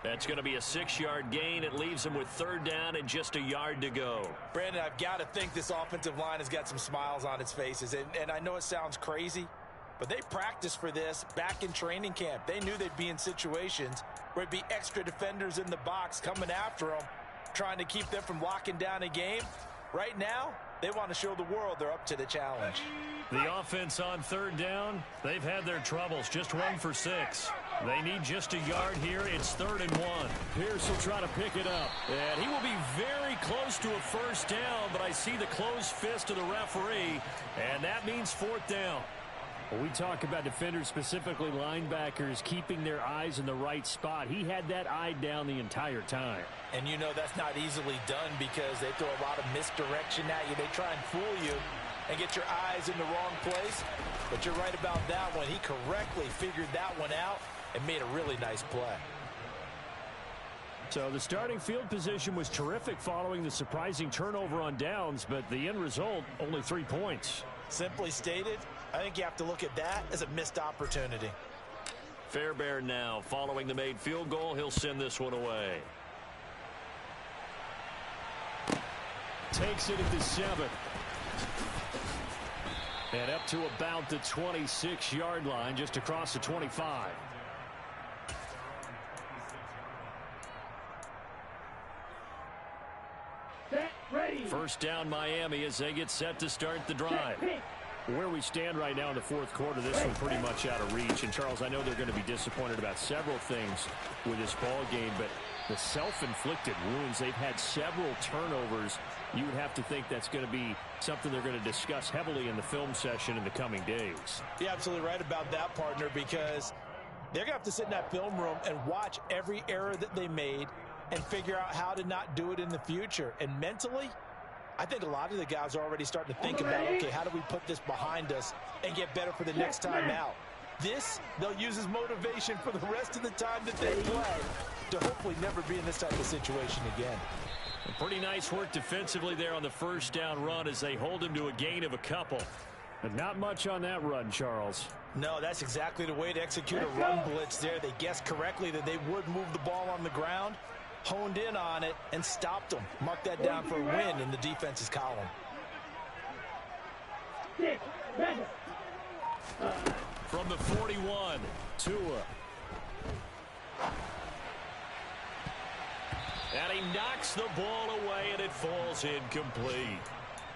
That's going to be a 6-yard gain. It leaves them with 3rd down and just a yard to go. Brandon, I've got to think this offensive line has got some smiles on its faces. And I know it sounds crazy, but they practiced for this back in training camp. They knew they'd be in situations where it'd be extra defenders in the box coming after them, trying to keep them from locking down a game. Right now, they want to show the world they're up to the challenge. The offense on 3rd down, they've had their troubles. Just 1 for 6. They need just a yard here. It's 3rd and 1. Pierce will try to pick it up. And he will be very close to a 1st down, but I see the closed fist of the referee, and that means 4th down. When we talk about defenders, specifically linebackers, keeping their eyes in the right spot, he had that eye down the entire time. And you know that's not easily done because they throw a lot of misdirection at you. They try and fool you and get your eyes in the wrong place. But you're right about that one. He correctly figured that one out and made a really nice play. So the starting field position was terrific following the surprising turnover on downs, but the end result, only 3 points. Simply stated, I think you have to look at that as a missed opportunity. Fairbairn now, following the made field goal, he'll send this one away. Takes it at the 7. And up to about the 26-yard line, just across the 25. Set, ready. First down Miami as they get set to start the drive. Where we stand right now in the fourth quarter, this one pretty much out of reach. And, Charles, I know they're going to be disappointed about several things with this ball game, but the self-inflicted wounds, they've had several turnovers. You would have to think that's going to be something they're going to discuss heavily in the film session in the coming days. You're absolutely right about that, partner, because they're going to have to sit in that film room and watch every error that they made and figure out how to not do it in the future. And mentally, I think a lot of the guys are already starting to think about, okay, how do we put this behind us and get better for the next time out? This, they'll use as motivation for the rest of the time that they play to hopefully never be in this type of situation again. Pretty nice work defensively there on the first down run as they hold him to a gain of a couple. But not much on that run, Charles. No, that's exactly the way to execute a run blitz there. They guessed correctly that they would move the ball on the ground, honed in on it, and stopped them. Mark that down for a win in the defense's column. 6, ready. From the 41, Tua. And he knocks the ball away, and it falls incomplete.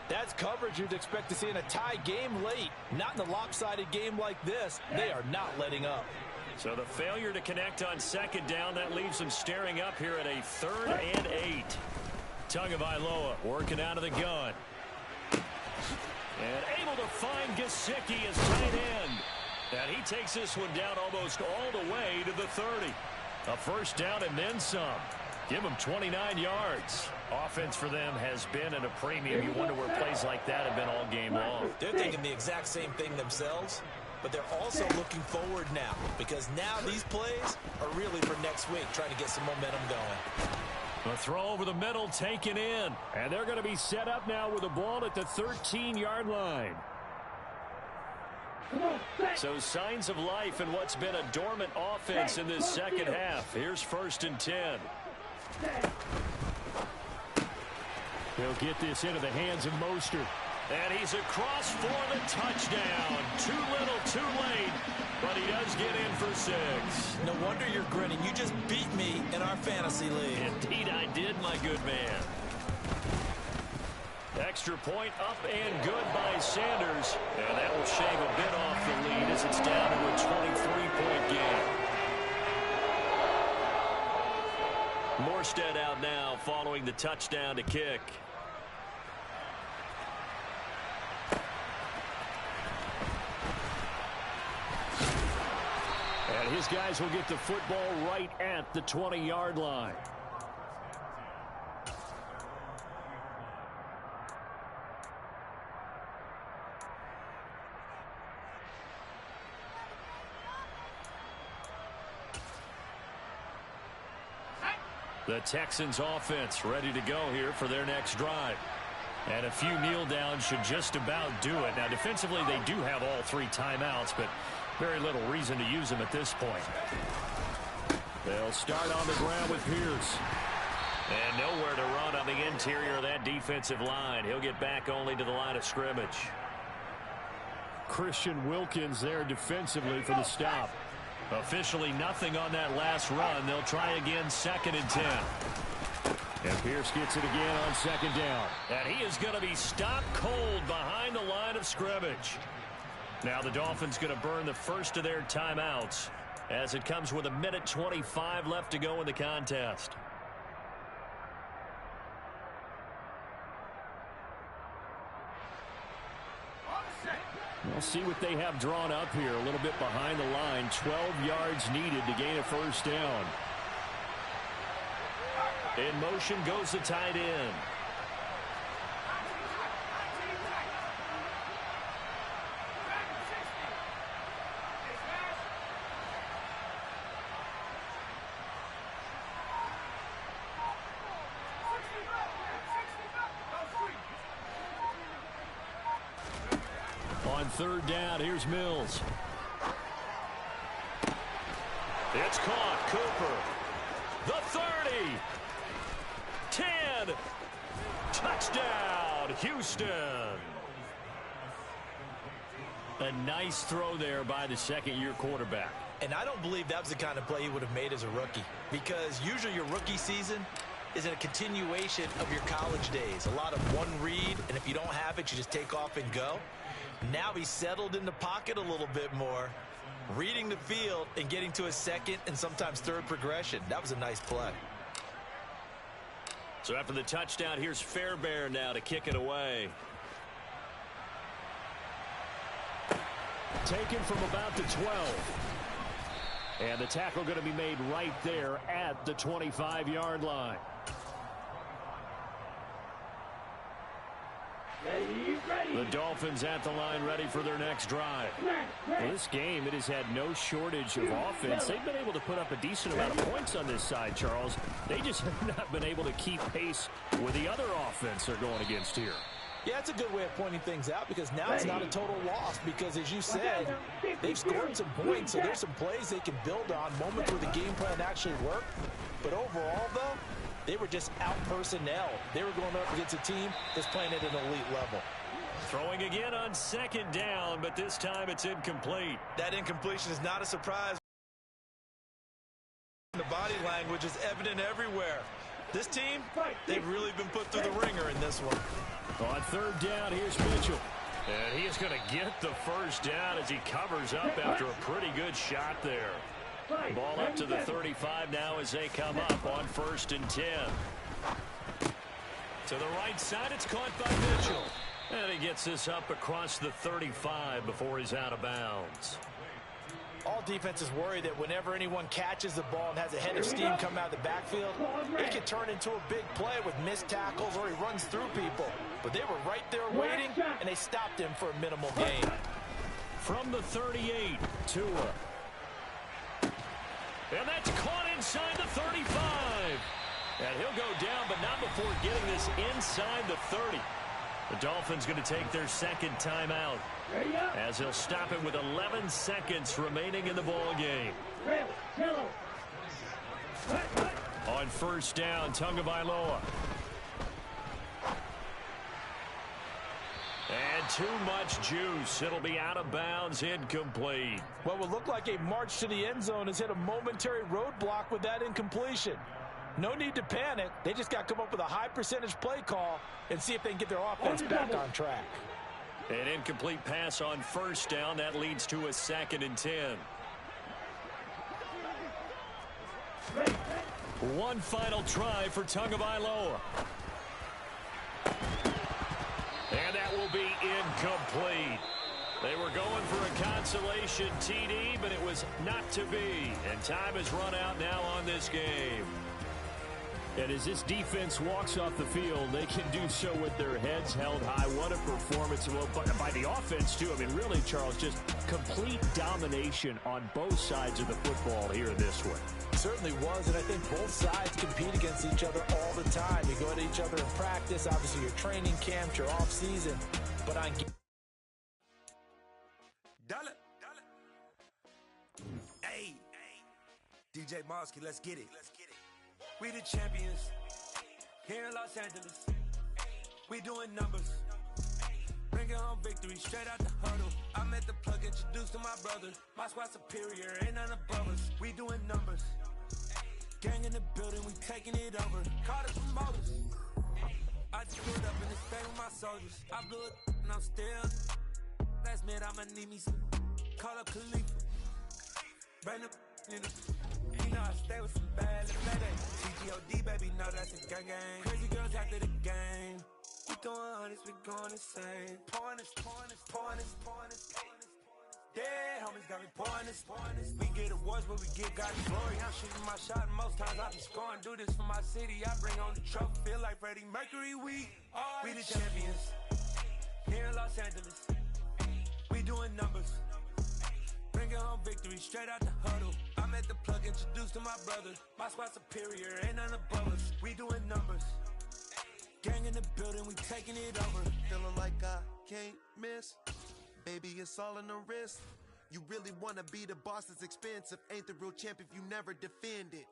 That's coverage you'd expect to see in a tie game late. Not in a lopsided game like this. They are not letting up. So the failure to connect on second down, that leaves them staring up here at a 3rd and 8. Tagovailoa working out of the gun. And able to find Gesicki as tight end. And he takes this one down almost all the way to the 30. A first down and then some. Give them 29 yards. Offense for them has been at a premium. You wonder where plays like that have been all game long. They're thinking the exact same thing themselves, but they're also looking forward now because now these plays are really for next week, trying to get some momentum going. A throw over the middle taken in. And they're going to be set up now with the ball at the 13-yard line. So signs of life in what's been a dormant offense in this second half. Here's 1st and 10. He'll get this into the hands of Mostert. And he's across for the touchdown. Too little, too late. But he does get in for 6. No wonder you're grinning. You just beat me in our fantasy league. Indeed I did, my good man. Extra point up and good by Sanders. And that will shave a bit off the lead as it's down to a 23-point game. Morstead out now following the touchdown to kick. And his guys will get the football right at the 20-yard line. The Texans offense ready to go here for their next drive. And a few kneel downs should just about do it. Now defensively they do have all 3 timeouts, but very little reason to use them at this point. They'll start on the ground with Pierce. And nowhere to run on the interior of that defensive line. He'll get back only to the line of scrimmage. Christian Wilkins there defensively for the stop. Officially nothing on that last run. They'll try again 2nd and 10. And Pierce gets it again on 2nd down. And he is going to be stopped cold behind the line of scrimmage. Now the Dolphins going to burn the first of their timeouts as it comes with 1:25 left to go in the contest. We'll see what they have drawn up here. A little bit behind the line. 12 yards needed to gain a first down. In motion goes the tight end. On third down, here's Mills. It's caught. Cooper. The 30. 10. Touchdown, Houston. A nice throw there by the second-year quarterback. And I don't believe that was the kind of play he would have made as a rookie, because usually your rookie season is a continuation of your college days. A lot of one read, and if you don't have it, you just take off and go. Now he's settled in the pocket a little bit more, reading the field and getting to a second and sometimes third progression. That was a nice play. So after the touchdown, here's Fairbairn now to kick it away. Taken from about the 12. And the tackle going to be made right there at the 25-yard line. The Dolphins at the line ready for their next drive. Well, this game, it has had no shortage of offense. They've been able to put up a decent amount of points on this side, Charles. They just have not been able to keep pace with the other offense they're going against here. Yeah, it's a good way of pointing things out, because now it's not a total loss, because as you said, they've scored some points, so there's some plays they can build on, moments where the game plan actually worked. But overall, though, they were just out-personnel. They were going up against a team that's playing at an elite level. Throwing again on second down, but this time it's incomplete. That incompletion is not a surprise. The body language is evident everywhere. This team, they've really been put through the ringer in this one. On third down, here's Mitchell. And he is going to get the first down as he covers up after a pretty good shot there. Ball up to the 35 now as they come up on 1st and 10. To the right side, it's caught by Mitchell. And he gets this up across the 35 before he's out of bounds. All defenses worry that whenever anyone catches the ball and has a head of steam come out of the backfield, it can turn into a big play with missed tackles or he runs through people. But they were right there waiting, and they stopped him for a minimal gain. From the 38, Tua. And that's caught inside the 35. And he'll go down, but not before getting this inside the 30. The Dolphins going to take their second timeout, as he'll stop it with 11 seconds remaining in the ball game. On 1st down, Tagovailoa. And too much juice. It'll be out of bounds, incomplete. What would look like a march to the end zone has hit a momentary roadblock with that incompletion. No need to panic. They just got to come up with a high percentage play call and see if they can get their offense back on track. An incomplete pass on 1st down. That leads to a 2nd and 10. One final try for Tagovailoa. And that will be incomplete. They were going for a consolation TD, but it was not to be. And time has run out now on this game. And as this defense walks off the field, they can do so with their heads held high. What a performance by the offense, too. I mean, really, Charles, just complete domination on both sides of the football here this one. Certainly was, and I think both sides compete against each other all the time. You go at each other in practice, obviously your training camp, your off season, but on Hey, DJ Mosky, let's get it. We the champions here in Los Angeles. We doing numbers, bringing home victory straight out the huddle. I'm at the plug, introduced to my brother. My squad superior, ain't none above us. We doing numbers. Gang in the building, we taking it over. Call the promoters. I just stood up in this thing with my soldiers. I blew it and I'm still. Last minute, I'ma need me some. Call up Khalifa. Brand up in the. You know I stay with some bad little lady. CGOD, baby, know that's a gang gang. Crazy girls after the game. We throwing hundreds, we going insane. Pouring this. Dead homies got me pouring this. We get awards, but we get God glory. I'm shooting my shot, and most times I be scoring. Do this for my city, I bring on the trophy. Feel like Freddie Mercury, we the champions here in Los Angeles. We doing numbers, bringing home victory straight out the huddle. I'm at the plug, introduced to my brother. My squad superior, ain't none above us. We doing numbers. Gang in the building, we taking it over. Feeling like I can't miss. Baby, it's all in the wrist. You really wanna be the boss, it's expensive. Ain't the real champ if you never defend it.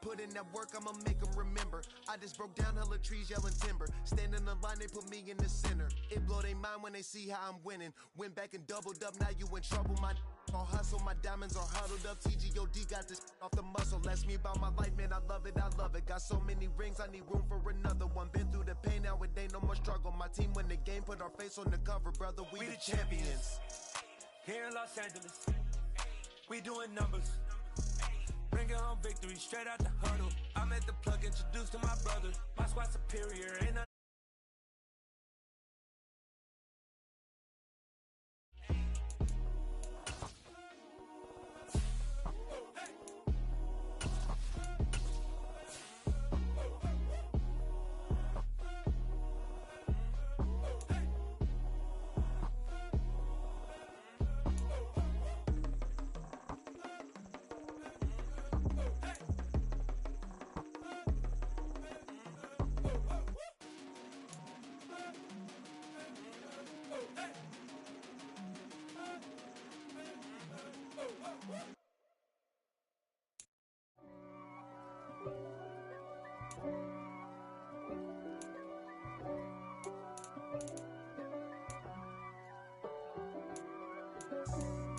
Put in that work, I'ma make them remember. I just broke down hella trees, yelling timber. Stand in the line, they put me in the center. It blow their mind when they see how I'm winning. Went back and doubled up, now you in trouble. My all hustle, my diamonds are huddled up. TGOD got this off the muscle. Ask me about my life, man, I love it, I love it. Got so many rings, I need room for another one. Been through the pain, now it ain't no more struggle. My team win the game, put our face on the cover, brother. We the champions. Here in Los Angeles, we doing numbers. Bringing home victory straight out the huddle. I'm at the plug, introduced to my brother. My squad superior, ain't nothing.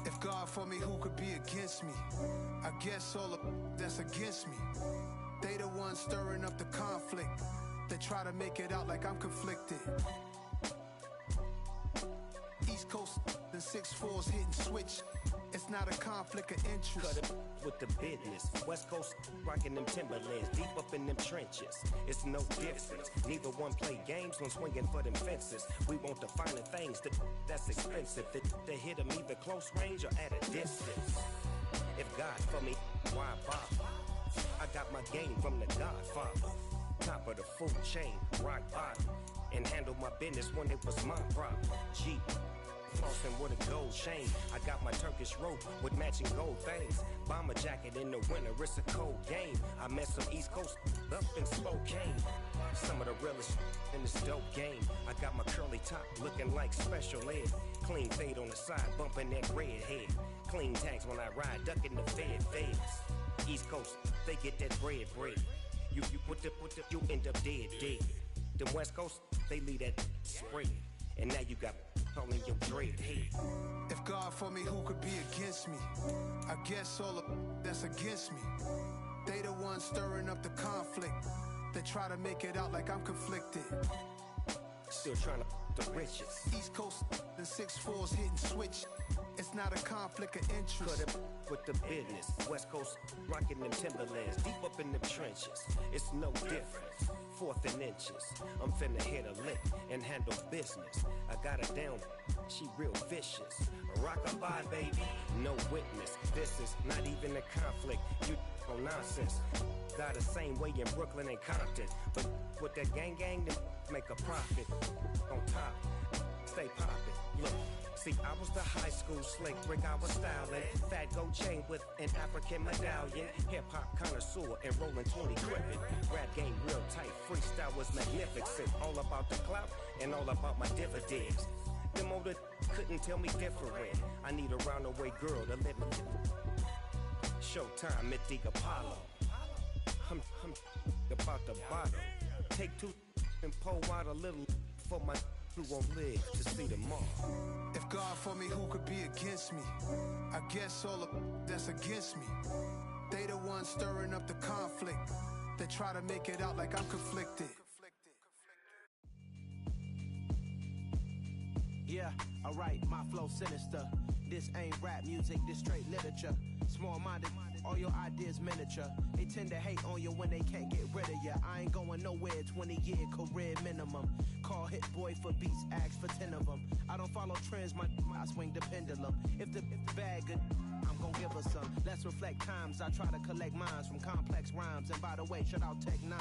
If God for me, who could be against me? I guess all of that's against me. They the ones stirring up the conflict. They try to make it out like I'm conflicted. East Coast, the 6'4's hitting switch. It's not a conflict of interest. Cut it with the business. West Coast rocking them Timberlands, deep up in them trenches. It's no difference. Neither one play games when swinging for them fences. We want the finer things that's expensive. That hit them either close range or at a distance. If God for me, why bother? I got my game from the Godfather. Top of the food chain, rock bottom. And handle my business when it was my problem. Jeep. Flossing with a gold chain. I got my Turkish rope with matching gold things. Bomber jacket in the winter, it's a cold game. I met some East Coast up in Spokane. Some of the realest in this dope game. I got my curly top looking like special ed. Clean fade on the side, bumping that red head. Clean tags when I ride, ducking the feds. East Coast, they get that bread. You end up dead. Them West Coast, they leave that spread. And now you got calling your dread head. If God for me, who could be against me? I guess all of that's against me. They the ones stirring up the conflict. They try to make it out like I'm conflicted. Still trying to the riches. East Coast, the 6'4's hitting switch. It's not a conflict of interest. Cut it with the business. West Coast rocking them Timberlands, deep up in them trenches. It's no difference. 4th and inches. I'm finna hit a lick and handle business. I got her down, she real vicious. Rock-a-bye, baby, no witness. This is not even a conflict. You on nonsense. Got the same way in Brooklyn and Compton. But with that gang, then make a profit. On top, stay poppin'. Look. See, I was the high school slick brick, I was styling. Fat gold chain with an African medallion. Hip-hop connoisseur and rolling 20 crippin'. Rap game real tight, freestyle was magnificent. All about the clout and all about my dividends. Them older couldn't tell me different. I need a roundaway girl to let me. Showtime, Mythic Apollo. I'm about the bottom. Take 2 and pour out a little for my who won't live to see tomorrow. If God for me, who could be against me? I guess all of that's against me. They the ones stirring up the conflict. They try to make it out like I'm conflicted. Yeah, alright, my flow sinister. This ain't rap music, this straight literature. Small-minded, all your ideas miniature. They tend to hate on you when they can't get rid of you. I ain't going nowhere, 20-year career minimum. Call Hit Boy for beats, ask for 10 of them. I don't follow trends, I swing the pendulum. If the bag good, I'm gon' give her some. Let's reflect times, I try to collect minds from complex rhymes. And by the way, shut out Tech 9.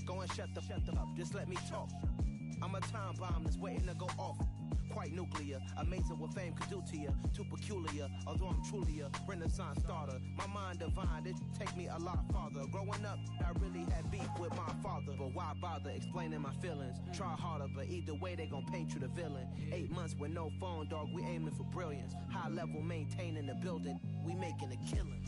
Go and shut the up, just let me talk. I'm a time bomb that's waiting to go off. Quite nuclear, amazing what fame could do to you. Too peculiar, although I'm truly a Renaissance starter. My mind divine, it take me a lot farther. Growing up, I really had beef with my father. But why bother explaining my feelings? Try harder, but either way they gon' paint you the villain. 8 months with no phone, dog, we aiming for brilliance. High level maintaining the building, we making a killing.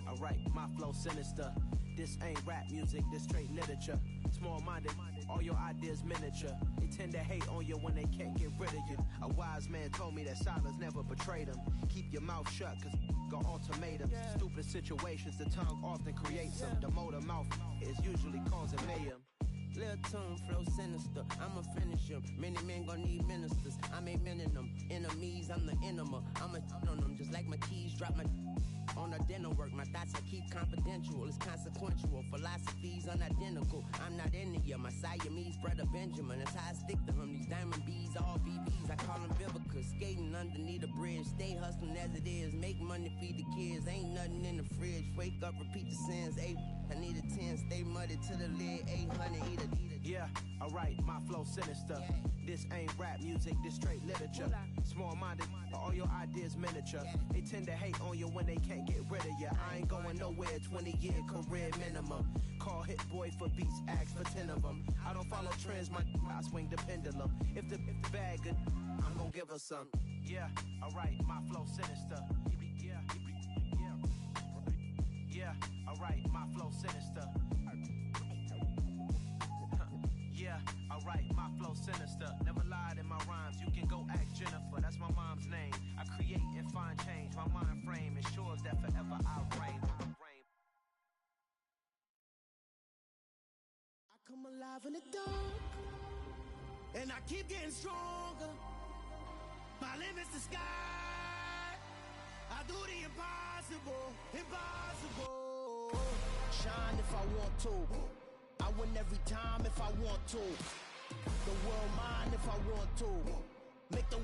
Alright, my flow sinister. This ain't rap music, this straight literature. Small-minded, all your ideas miniature. They tend to hate on you when they can't get rid of you. A wise man told me that silence never betrayed him. Keep your mouth shut, cause got ultimatums. Stupid situations, the tongue often creates them. The motor mouth is usually causing mayhem. Lil' tune, flow sinister, I'ma finish him. Many men gon' need ministers, I'm a men in them. Enemies, I'm the enema, I'ma on them. Just like my keys, drop my on the dinner work. My thoughts I keep confidential, it's consequential. Philosophies unidentical, I'm not in it. My Siamese brother Benjamin, that's how I stick to him. These diamond bees, all BBs, I call them Vivica. Skating underneath the bridge, stay hustling as it is. Make money, feed the kids, ain't nothing in the fridge. Wake up, repeat the sins, I need a 10, stay muddy to the lid, 800, eat a. Yeah, alright, my flow sinister. This ain't rap music, this straight literature. Small-minded, all your ideas miniature. They tend to hate on you when they can't get rid of you. I ain't going nowhere, 20-year career minimum. Call Hit Boy for beats, ask for 10 of them. I don't follow trends, I swing the pendulum. If the bag good, I'm gonna give her some. Yeah, alright, my flow sinister. Yeah, alright, my flow sinister. Yeah, alright, my flow sinister. Never lied in my rhymes, you can go ask Jennifer, that's my mom's name. I create and find change, my mind frame ensures that forever I reign. I come alive in the dark, and I keep getting stronger. My limit's the sky, I do the impossible, impossible. Shine if I want to, I win every time if I want to. The world mine if I want to. Make the